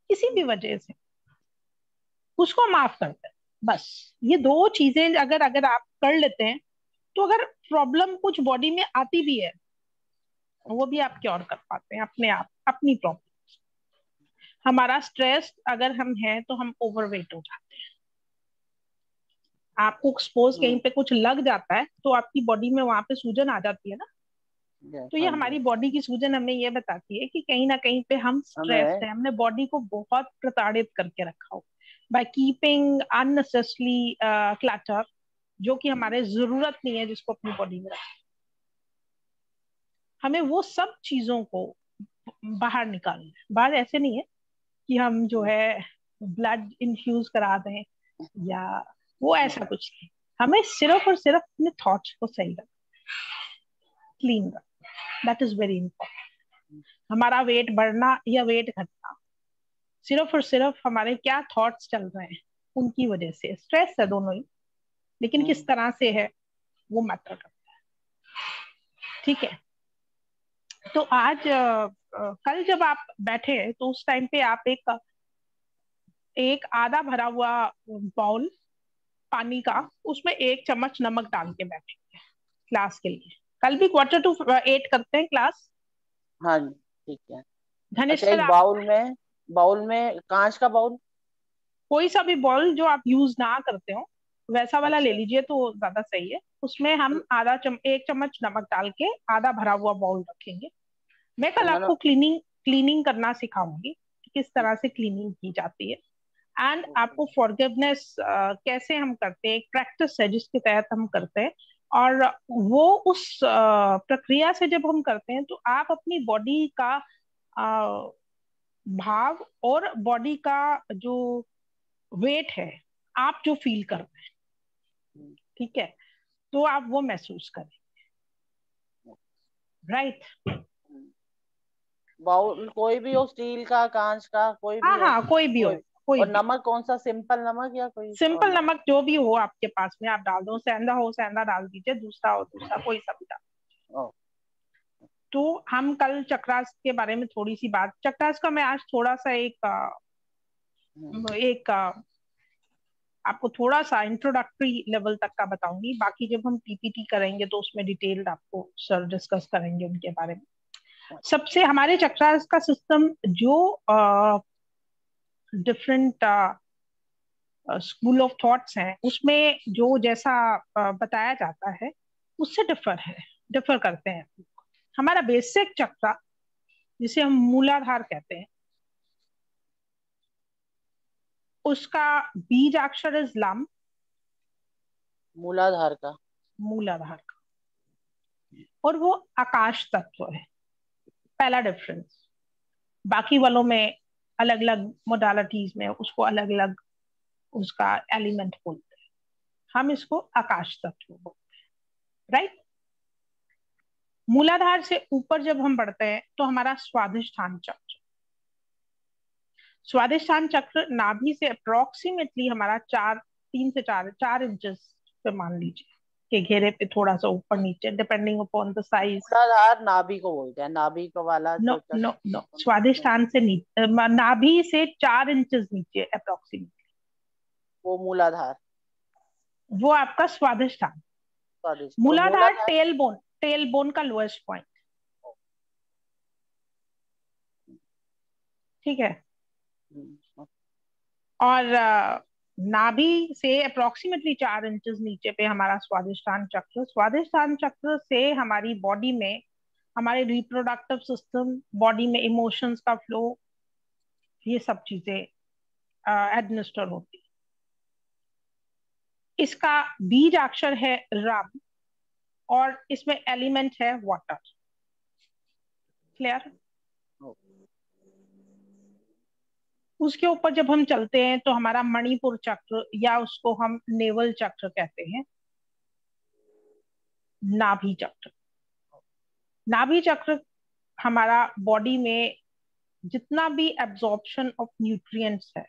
किसी भी वजह से, उसको माफ करते हैं। बस ये दो चीजें अगर अगर आप कर लेते हैं, तो अगर प्रॉब्लम कुछ बॉडी में आती भी है, वो भी आप क्योर कर पाते हैं अपने आप, अपनी प्रॉब्लम। हमारा स्ट्रेस अगर हम है तो हम ओवरवेट हो जाते हैं। आपको सपोज कहीं पे कुछ लग जाता है तो आपकी बॉडी में वहां पे सूजन आ जाती है ना, तो ये हमारी बॉडी की सूजन हमें ये बताती है कि कहीं ना कहीं पे हम स्ट्रेस्ड है, हमने बॉडी को बहुत प्रताड़ित करके रखा हो बाय कीपिंग अननेसेसरी क्लटर, जो कि हमारे जरूरत नहीं है जिसको अपनी बॉडी में रखें। हमें वो सब चीजों को बाहर निकालना है। बाहर ऐसे नहीं है कि हम जो है ब्लड इन्फ्यूज करा दें या वो, ऐसा कुछ नहीं। हमें सिर्फ और सिर्फ अपने थॉट्स को सही रखना, क्लीन रखना, दैट इज वेरी इंपॉर्टेंट। हमारा वेट बढ़ना या वेट घटना सिर्फ और सिर्फ हमारे क्या थॉट्स चल रहे हैं उनकी वजह से। स्ट्रेस है दोनों ही, लेकिन किस तरह से है वो मैटर करता है। ठीक है, तो आज कल जब आप बैठे तो उस टाइम पे आप एक आधा भरा हुआ बाउल पानी का, उसमें 1 चम्मच नमक डाल के बैठेंगे क्लास के लिए। कल भी 7:45 करते हैं क्लास। हाँ जी ठीक है। अच्छा, धनेश्वर, एक बाउल में कांच का बाउल, कोई सा भी बाउल जो आप यूज ना करते हो वैसा वाला ले अच्छा लीजिए तो ज्यादा सही है। उसमें हम 1 चम्मच नमक डाल के आधा भरा हुआ बाउल रखेंगे। मैं कल मतलब आपको क्लीनिंग करना सिखाऊंगी कि किस तरह से क्लीनिंग की जाती है, एंड आपको फॉरगिवनेस कैसे हम करते हैं, एक प्रैक्टिस है जिसके तहत हम करते हैं। और वो उस प्रक्रिया से जब हम करते हैं तो आप अपनी बॉडी का भाव और बॉडी का जो वेट है, आप जो फील कर रहे हैं, ठीक है, तो आप वो महसूस करें। राइट। बाउल कोई भी हो, स्टील का, कांच का, कोई भी हाँ हो, हाँ, कोई भी हो, कोई और भी। नमक कौन सा, सिंपल नमक या कोई और सिंपल नमक? नमक जो भी हो आपके पास में आप डाल दो, सेंधा हो सेंधा डाल दीजिए, दूसरा हो दूसरा, कोई सा भी डाल। तो हम कल चक्रास के बारे में थोड़ी सी बात, चक्रास का मैं आज थोड़ा सा एक आपको थोड़ा सा इंट्रोडक्टरी लेवल तक का बताऊंगी। बाकी जब हम पीपीटी करेंगे तो उसमें डिटेल्ड आपको सर डिस्कस करेंगे उनके बारे में। सबसे हमारे चक्रास का सिस्टम जो डिफरेंट स्कूल ऑफ थॉट्स हैं उसमें जो जैसा बताया जाता है उससे डिफर करते हैं। हमारा बेसिक चक्रा जिसे हम मूलाधार कहते हैं, उसका बीज अक्षर इज लम। मूलाधार का, मूलाधार का, और वो आकाश तत्व है, पहला डिफरेंस। बाकी वालों में अलग अलग मोडालिटीज में उसको अलग अलग उसका एलिमेंट बोलते हैं, हम इसको आकाश तत्व बोलते हैं। राइट। मूलाधार से ऊपर जब हम बढ़ते हैं तो हमारा स्वादिष्ठान चक्र, स्वादिष्ठान चक्र नाभि से अप्रोक्सीमेटली हमारा 3 से 4 इंचेस पे मान लीजिए के घेरे पे, थोड़ा सा ऊपर नीचे डिपेंडिंग अपॉन द साइज। मूलाधार नाभि को बोलते हैं, नाभि को वाला नो जो नो नो, स्वादिष्ठान से नीचे, नाभि से 4 इंचेस नीचे अप्रोक्सीमेटली, वो मूलाधार, वो आपका स्वादिष्ठान। स्वादिष्ट, और मूलाधार मूलाधार टेल बोन का लोएस्ट पॉइंट। ठीक है। और नाभि से अप्रोक्सीमेटली 4 इंचेस नीचे पे हमारा स्वादिष्ठान चक्र। स्वादिष्ठान चक्र से हमारी बॉडी में हमारे रिप्रोडक्टिव सिस्टम, बॉडी में इमोशंस का फ्लो, ये सब चीजें एडमिनिस्टर होती। इसका बीज अक्षर है रम और इसमें एलिमेंट है वाटर। क्लियर। उसके ऊपर जब हम चलते हैं तो हमारा मणिपुर चक्र, या उसको हम नेवल चक्र कहते हैं, नाभि चक्र। नाभि चक्र हमारा बॉडी में जितना भी एब्जॉर्प्शन ऑफ न्यूट्रिएंट्स है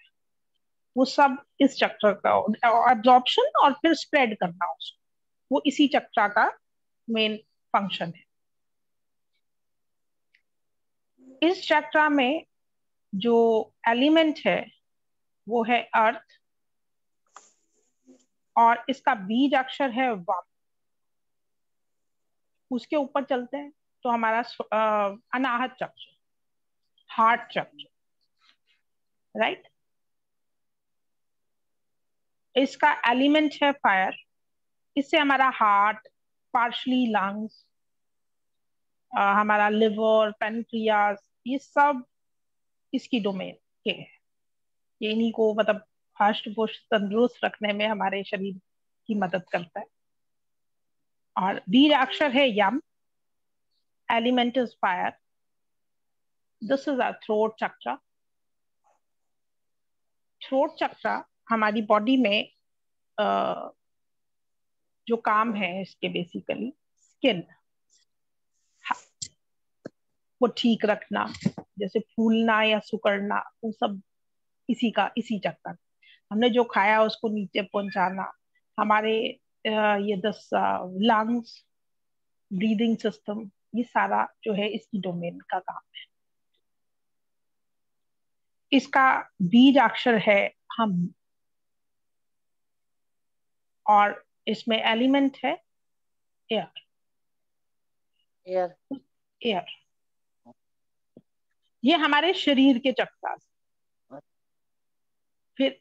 वो सब इस चक्र का, एब्जॉर्प्शन और फिर स्प्रेड करना उसको, वो इसी चक्र का मेन फंक्शन है। इस चक्र में जो एलिमेंट है वो है अर्थ, और इसका बीज अक्षर है वाम। उसके ऊपर चलते हैं तो हमारा अनाहत चक्र, हार्ट चक्र, राइट। इसका एलिमेंट है फायर। इससे हमारा हार्ट, पार्शली लंग्स, हमारा लिवर, पेनक्रियास, ये सब इसकी डोमेन के हैं। ये इन्हीं को मतलब हष्ट पुष्ट तंदुरुस्त रखने में हमारे शरीर की मदद करता है। और बीज अक्षर है यम, element is fire, this is our throat chakra. Throat chakra हमारी बॉडी में जो काम है इसके, बेसिकली स्किन वो ठीक रखना, जैसे फूलना या सुकड़ना, वो सब इसी चक्कर। हमने जो खाया उसको नीचे पहुंचाना, हमारे ये 10 लंग्स, ब्रीदिंग सिस्टम, ये सारा जो है इसकी डोमेन का काम है। इसका बीज अक्षर है हम, और इसमें एलिमेंट है एयर। एयर एयर ये हमारे शरीर के चक्र। फिर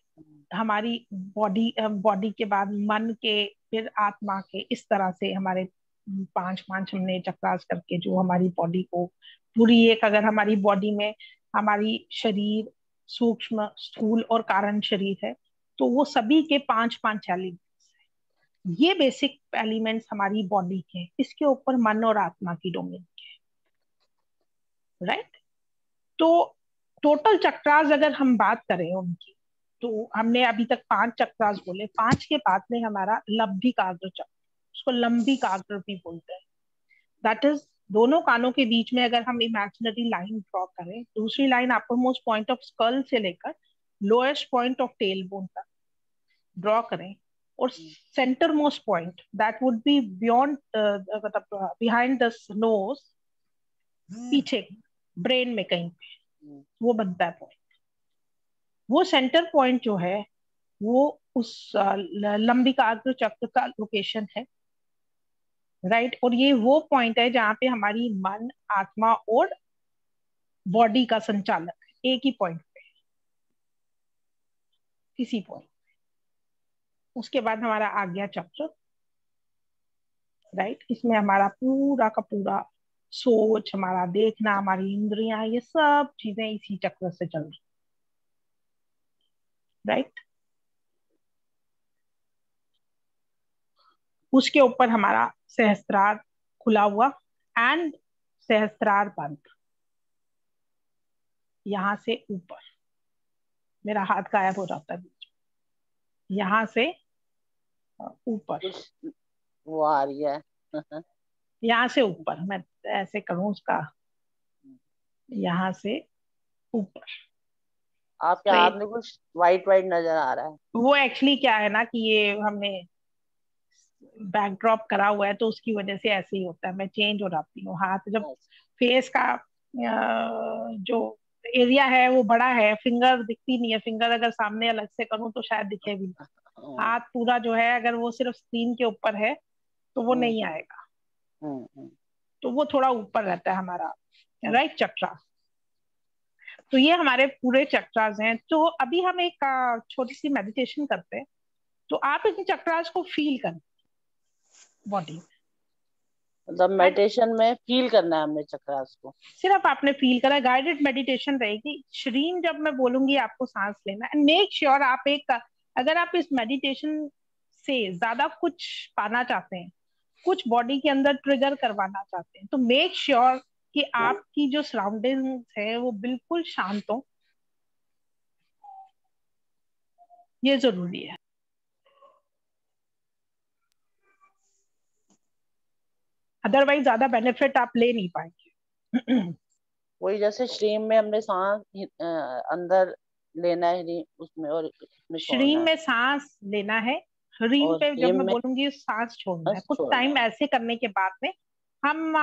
हमारी बॉडी के बाद मन के, फिर आत्मा के, इस तरह से हमारे पांच हमने चक्रास करके जो हमारी बॉडी को पूरी एक, अगर हमारी बॉडी में हमारी शरीर सूक्ष्म, स्थूल और कारण शरीर है, तो वो सभी के 5 एलिमेंट्स है। ये बेसिक एलिमेंट्स हमारी बॉडी के, इसके ऊपर मन और आत्मा की डोमेन के, राइट। तो टोटल चक्रास अगर हम बात करें उनकी, तो हमने अभी तक 5 चक्रास बोले। 5 के बाद में हमारा लंबिकाग्र चक्र, उसको लंबिकाग्र भी बोलते हैं। दैट इज दोनों कानों के बीच में अगर हम इमेजिनरी लाइन ड्रॉ करें, दूसरी line upper most point of skull से लेकर lowest point of tail bone तक ड्रॉ करें, और centre most point that would be beyond, मतलब बिहाइंड द नोज, पीछे ब्रेन में कहीं पे वो बनता है पॉइंट। वो सेंटर पॉइंट जो है वो उस लंबिकाग्र चक्र का लोकेशन है, राइट। और ये वो पॉइंट है जहां पे हमारी मन, आत्मा और बॉडी का संचालक है, एक ही पॉइंट पे, इसी पॉइंट पे। उसके बाद हमारा आज्ञा चक्र, राइट। इसमें हमारा पूरा का पूरा सोच, हमारा देखना, हमारी इंद्रियां, ये सब चीजें इसी चक्र से चल रही, राइट। उसके ऊपर हमारा सहस्त्रार खुला हुआ एंड सहस्त्रार बंद। यहां से ऊपर मेरा हाथ गायब हो जाता है, यहां से ऊपर, वो आ रही है यहां से ऊपर, मैं ऐसे करूं उसका, यहां से ऊपर। आपके तो हाथ में कुछ वाइट वाइट नजर आ रहा है। वो एक्चुअली क्या है ना कि ये हमने बैकड्रॉप करा हुआ है, तो उसकी वजह से ऐसे ही होता है, मैं चेंज हो जाती हूँ। हाथ जब फेस का जो एरिया है वो बड़ा है, फिंगर दिखती नहीं है। फिंगर अगर सामने अलग से करूँ तो शायद दिखे भी। हाथ पूरा जो है अगर वो सिर्फ स्क्रीन के ऊपर है तो वो नहीं आएगा, तो वो थोड़ा ऊपर रहता है हमारा, राइट चक्रा। तो ये हमारे पूरे चक्रास हैं। तो अभी हम एक छोटी सी मेडिटेशन करते हैं, तो आप इन चक्रास को फील करें बॉडी, मतलब मेडिटेशन में फील करना है हमने चक्रास को, सिर्फ आपने फील करा। गाइडेड मेडिटेशन रहेगी। शरीर जब मैं बोलूंगी आपको सांस लेना, एंड मेक श्योर आप एक, अगर आप इस मेडिटेशन से ज्यादा कुछ पाना चाहते हैं, कुछ बॉडी के अंदर ट्रिगर करवाना चाहते हैं, तो मेक श्योर कि आपकी जो सराउंडिंग्स है वो बिल्कुल शांत हो, ये जरूरी है। अदरवाइज ज्यादा बेनिफिट आप ले नहीं पाएंगे। वही जैसे स्ट्रीम में हमने सांस अंदर लेना है उसमें, और इसमें छोड़ना श्रीम है, में सांस लेना है, ह्रीम और पे जब स्ट्रीम मैं में बोलूंगी सांस छोड़ना है। बस कुछ छोड़ना टाइम है। ऐसे करने के बाद में हम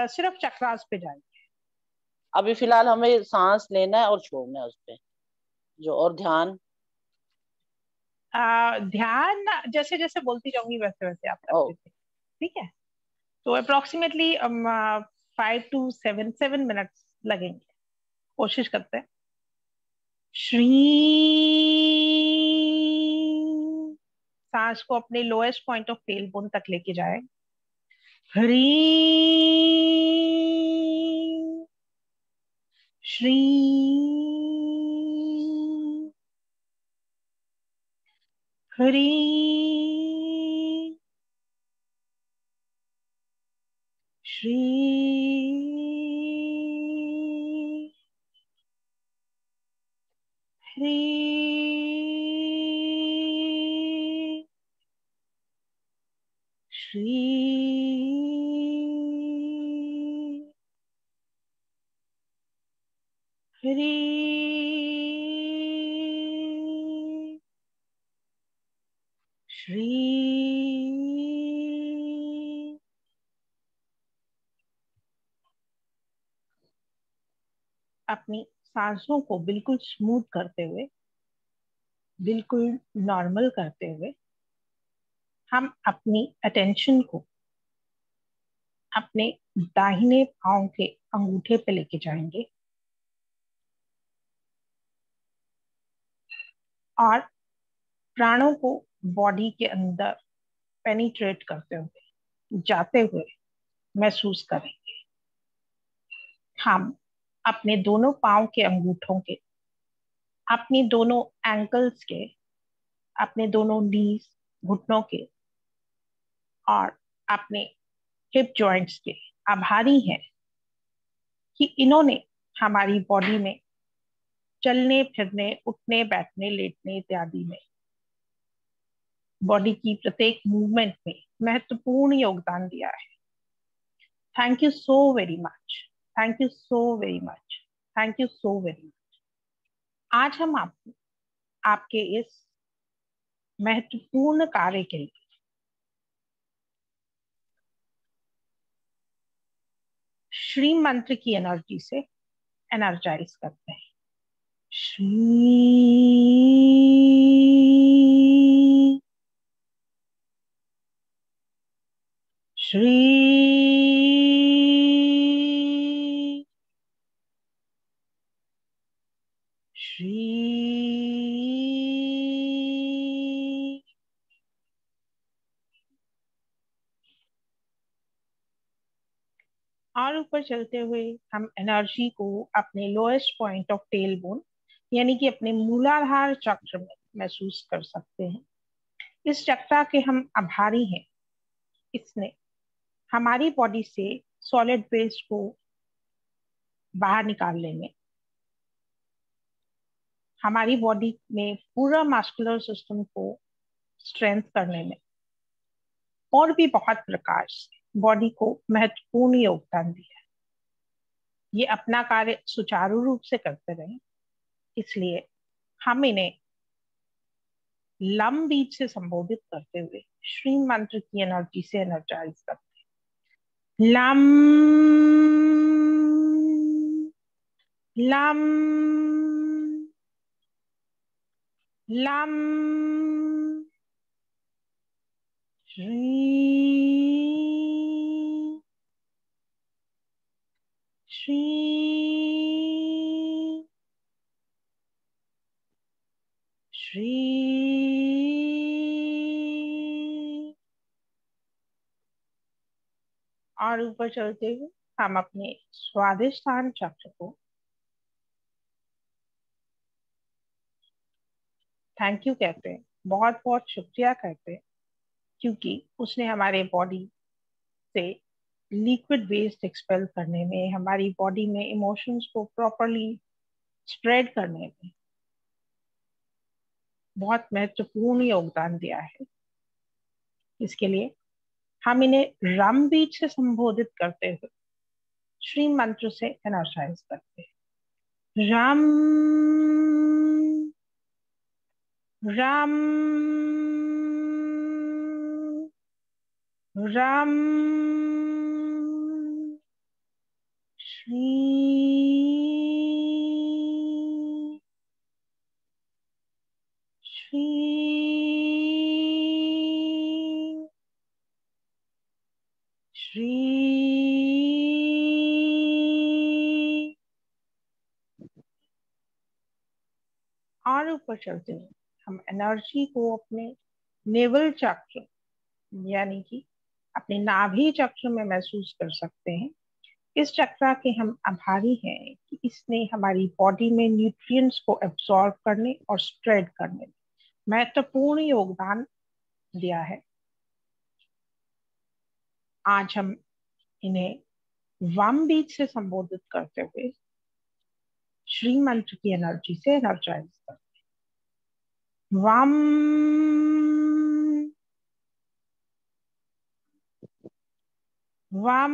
सिर्फ चक्रास पे जाएंगे। अभी फिलहाल हमें सांस लेना है और छोड़ना है उस पे जो, और ध्यान। ध्यान जैसे जैसे बोलती जाऊंगी वैसे वैसे आप ओ, करते थे, ठीक है। तो अप्रोक्सीमेटली 5 to 7 लगेंगे। कोशिश करते हैं। श्री, सांस को अपने lowest point of tail bone तक लेके जाए। ह्री, श्री, ह्री, श्री, ह्री, श्री, ह्री, श्री, अपनी सांसों को बिल्कुल स्मूथ करते हुए, बिल्कुल नॉर्मल करते हुए, हम अपनी अटेंशन को अपने दाहिने पांव के अंगूठे पे लेके जाएंगे और प्राणों को बॉडी के अंदर पेनिट्रेट करते हुए, जाते हुए महसूस करेंगे। हम अपने दोनों पांव के अंगूठों के, अपनी दोनों एंकल्स के, अपने दोनों नीज, घुटनों के और अपने हिप जॉइंट्स के आभारी हैं कि इन्होंने हमारी बॉडी में चलने फिरने, उठने बैठने, लेटने इत्यादि में, बॉडी की प्रत्येक मूवमेंट में महत्वपूर्ण योगदान दिया है। Thank you so very much, thank you so very much, thank you so very much. आज हम आपके इस महत्वपूर्ण कार्य के लिए श्री मंत्र की एनर्जी से एनर्जाइज करते हैं। श्री, श्री, श्री, और ऊपर चलते हुए हम एनर्जी को अपने lowest point of tail bone यानी कि अपने मूलाधार चक्र में महसूस कर सकते हैं। इस चक्र के हम आभारी हैं। इसने हमारी बॉडी से सॉलिड वेस्ट को बाहर निकालने में, हमारी बॉडी में पूरा मस्कुलर सिस्टम को स्ट्रेंथ करने में और भी बहुत प्रकार से बॉडी को महत्वपूर्ण योगदान दिया है। ये अपना कार्य सुचारू रूप से करते रहे, इसलिए हम इन्हें लम बीज से संबोधित करते हुए श्री मंत्र की एनर्जी से एनर्जाइज करते हैं। Lump, lump, lump, Shri, Shri, Shri, और ऊपर चलते हुए हम अपने स्वादिष्ठान चक्र को थैंक यू कहते हैं, बहुत बहुत शुक्रिया कहते हैं, क्योंकि उसने हमारे बॉडी से लिक्विड वेस्ट एक्सपेल करने में, हमारी बॉडी में इमोशंस को प्रॉपरली स्प्रेड करने में बहुत महत्वपूर्ण योगदान दिया है। इसके लिए हम इन्हें राम बीज से संबोधित करते हुए श्री मंत्र से एनर्जाइज करते हैं। राम राम राम श्री श्री श्री और ऊपर चलते हुए हम एनर्जी को अपने नेवल चक्र यानी कि अपने नाभि चक्र में महसूस कर सकते हैं। इस चक्र के हम आभारी हैं कि इसने हमारी बॉडी में न्यूट्रिएंट्स को एब्सॉर्ब करने और स्प्रेड करने में महत्वपूर्ण योगदान दिया है। आज हम इन्हें वाम बीज से संबोधित करते हुए श्री मंत्र की एनर्जी से एनर्जाइज करते हैं। वाम वाम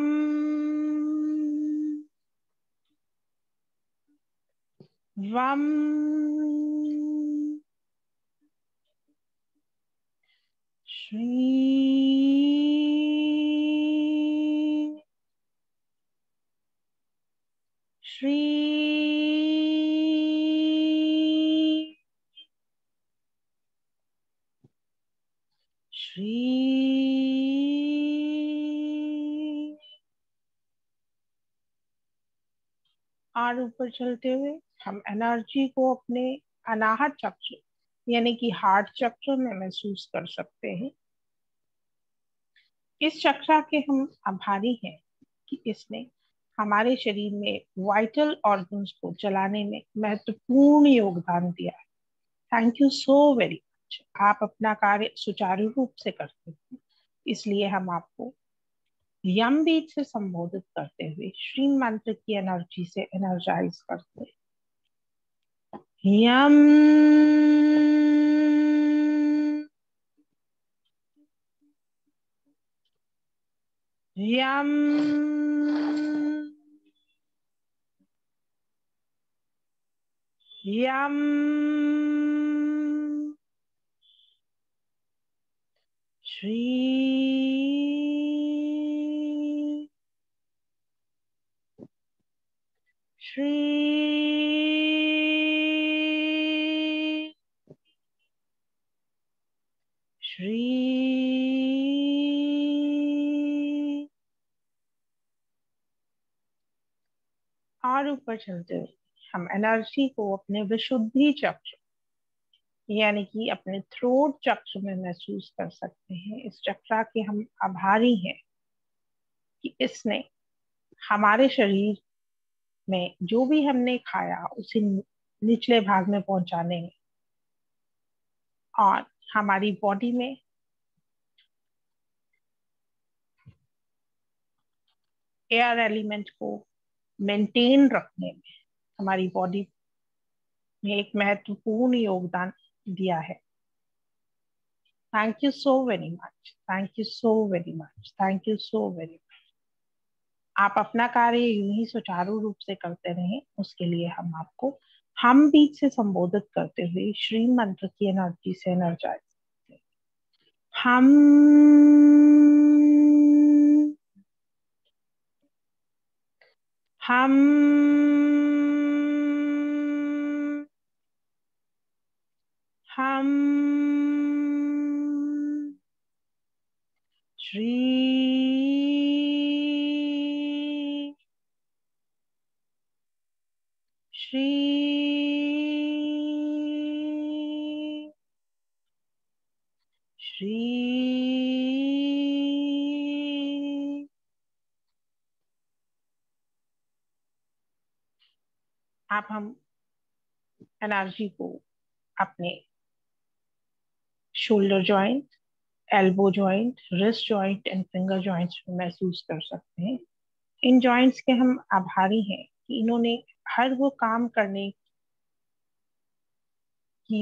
वाम श्री श्री श्री और ऊपर चलते हुए हम एनर्जी को अपने अनाहत चक्र यानी कि हार्ट चक्र में महसूस कर सकते हैं। इस चक्र के हम आभारी हैं कि इसने हमारे शरीर में वाइटल ऑर्गन्स को चलाने में महत्वपूर्ण योगदान दिया है। Thank you so very much. आप अपना कार्य सुचारू रूप से करते हैं, इसलिए हम आपको यम बीज से संबोधित करते हुए श्री मंत्र की एनर्जी से एनर्जाइज करते हैं। यम यम यम श्री श्री श्री और ऊपर चलते हुए हम एनर्जी को अपने विशुद्धि चक्र यानी कि अपने थ्रोट चक्र में महसूस कर सकते हैं। इस चक्र के हम आभारी हैं कि इसने हमारे शरीर में जो भी हमने खाया उसे निचले भाग में पहुंचाने में और हमारी बॉडी में एयर एलिमेंट को मेंटेन रखने में हमारी बॉडी में एक महत्वपूर्ण योगदान दिया है। Thank you so very much. Thank you so very much. Thank you so very much. आप अपना कार्य यूं ही सुचारू रूप से करते रहें, उसके लिए हम आपको हम बीज से संबोधित करते हुए श्री मंत्र की एनर्जी से एनर्जाइज करते हैं। हम हम हम श्री श्री श्री आप हम एनर्जी को अपने shoulder joint, elbow joint, wrist joint and finger joints में महसूस कर सकते हैं। इन जॉइंट्स के हम आभारी हैं कि इन्होंने हर वो काम करने की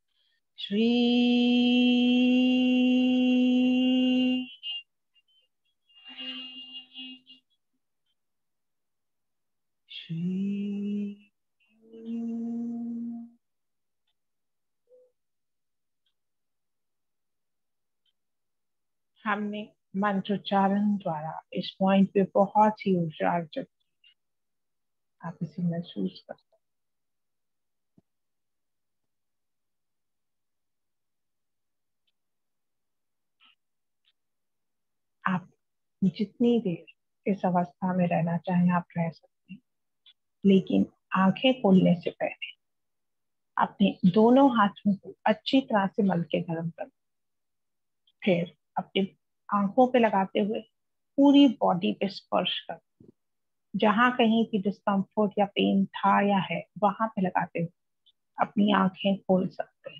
श्री श्री। हमने मंत्रोच्चारण द्वारा इस पॉइंट पे बहुत ही ऊर्जा अर्जित की। आप इसे महसूस कर सकते हैं। आप जितनी देर इस अवस्था में रहना चाहें आप रह सकते हैं, लेकिन आंखें खोलने से पहले अपने दोनों हाथों को अच्छी तरह से मल के गर्म कर, फिर अपनी आंखों पे लगाते हुए पूरी बॉडी पे स्पर्श कर, जहां कहीं भी डिस्कम्फर्ट या पेन था या है वहां पे लगाते हुए अपनी आंखें खोल सकते हैं।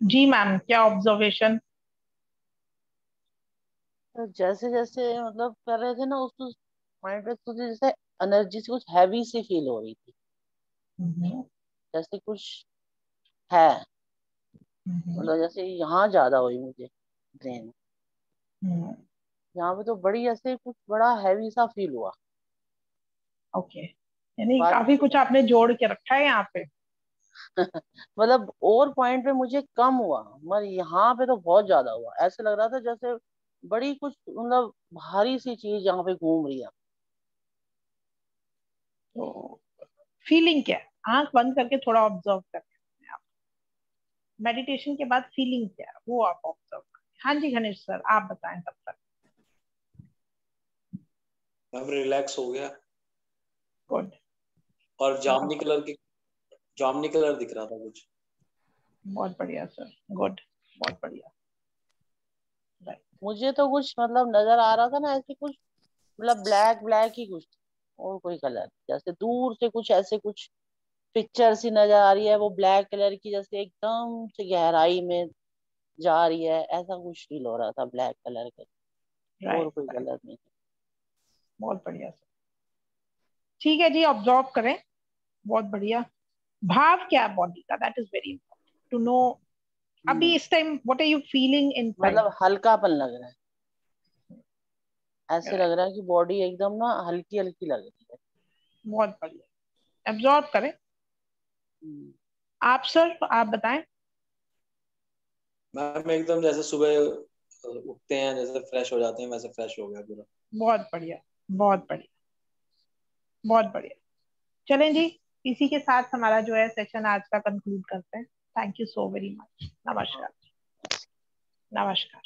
जी मैम, क्या ऑब्जर्वेशन? तो जैसे जैसे मतलब कर रहे थे ना, उस पॉइंट पे कुछ जैसे एनर्जी से कुछ हैवी सी फील हो रही थी, जैसे कुछ है, मतलब जैसे यहाँ ज्यादा हुई मुझे ब्रेन, यहाँ पे तो बड़ी ऐसे कुछ बड़ा हैवी सा फील हुआ। ओके, यानी बाकी काफी कुछ आपने जोड़ के रखा है यहाँ पे। मतलब और पॉइंट पे मुझे कम हुआ, मगर यहाँ पे तो बहुत ज्यादा हुआ। ऐसे लग रहा था जैसे बड़ी कुछ मतलब भारी सी चीज यहाँ पे घूम रही है। तो फीलिंग क्या है? आंख बंद करके थोड़ा ऑब्जर्व करते हैं आप। मेडिटेशन के बाद फीलिंग क्या है वो आप ऑब्जर्व करें। हाँ जी गणेश सर, आप बताएं तब तक। मैं रिलैक्स हो गया गुड। और जामनी कलर दिख रहा था कुछ। बहुत बढ़िया सर, गुड, बहुत बढ़िया। मुझे तो कुछ मतलब नजर आ रहा था ना ऐसे कुछ, मतलब ब्लैक ब्लैक ही कुछ, और कोई कलर, जैसे दूर से कुछ ऐसे कुछ पिक्चर सी नजर आ रही है, वो ब्लैक कलर की, जैसे एकदम से गहराई में जा रही है, ऐसा कुछ फील हो रहा था ब्लैक कलर का, और राइट कोई राइट, कलर नहीं। बहुत बढ़िया सर। ठीक है जी, ऑब्जर्व करें। बहुत बढ़िया। भाव क्या है बॉडी का, that is very important to know. अभी इस time what are you feeling inside? मतलब हल्कापन लग रहा है, ऐसे लग रहा है कि बॉडी एकदम ना हल्की हल्की लग रही है। बहुत बढ़िया, एब्जॉर्ब करें। हम्म। आप सर, आप बताएं। मैम एकदम जैसे सुबह उठते हैं, जैसे फ्रेश हो जाते हैं, वैसे फ्रेश हो गया पूरा। बहुत बढ़िया, बहुत बढ़िया, बहुत बढ़िया। चलें जी, इसी के साथ हमारा जो है सेशन आज का कंक्लूड करते हैं। Thank you so very much. नमस्कार। नमस्कार।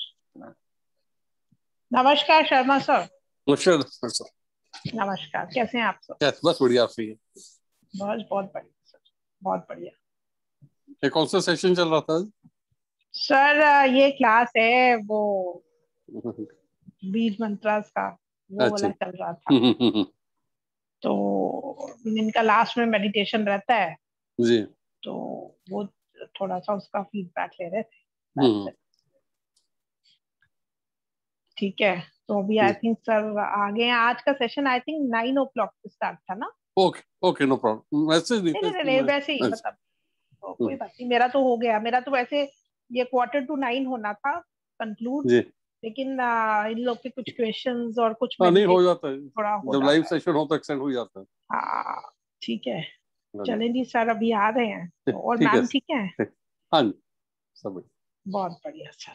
नमस्कार शर्मा सर। नमस्कार सर। नमस्कार, कैसे हैं आप सर? क्या बस बढ़िया, फ्री है। बस बहुत बढ़िया सर, बहुत बढ़िया। ये कौन सा सेशन चल रहा था? सर ये क्लास है वो बीज मंत्रास का, वो अच्छा। वाला चल रहा था। तो इनका लास्ट में मेडिटेशन रहता है, जी। तो वो थोड़ा सा उसका फीडबैक ले रहे थे। हम्म। ठीक है, तो अभी आई थिंक सर आगे हैं। आज का सेशन आई थिंक 9 o'clock से स्टार्ट था ना? Okay okay, no problem. Message नहीं नहीं था नहीं नहीं, इसलिए वैसे ही मैं। मतलब तो कोई बात नहीं, मेरा तो हो गया। मेरा तो वैसे ये 8:45 होना था कंक्लूड, जी। लेकिन इन लोग के कुछ क्वेश्चंस और कुछ हाँ, नहीं हो मेडिटेशन जाता है, थोड़ा हो जब लाइव जाता है। सेशन हो तो एक्सटेंड हो जाता है। हाँ ठीक है। हाँ जी। चलें जी सर, अभी आ रहे हैं तो। और ठीक है। मैम ठीक है? हाँ जी, सब। बहुत बढ़िया सर।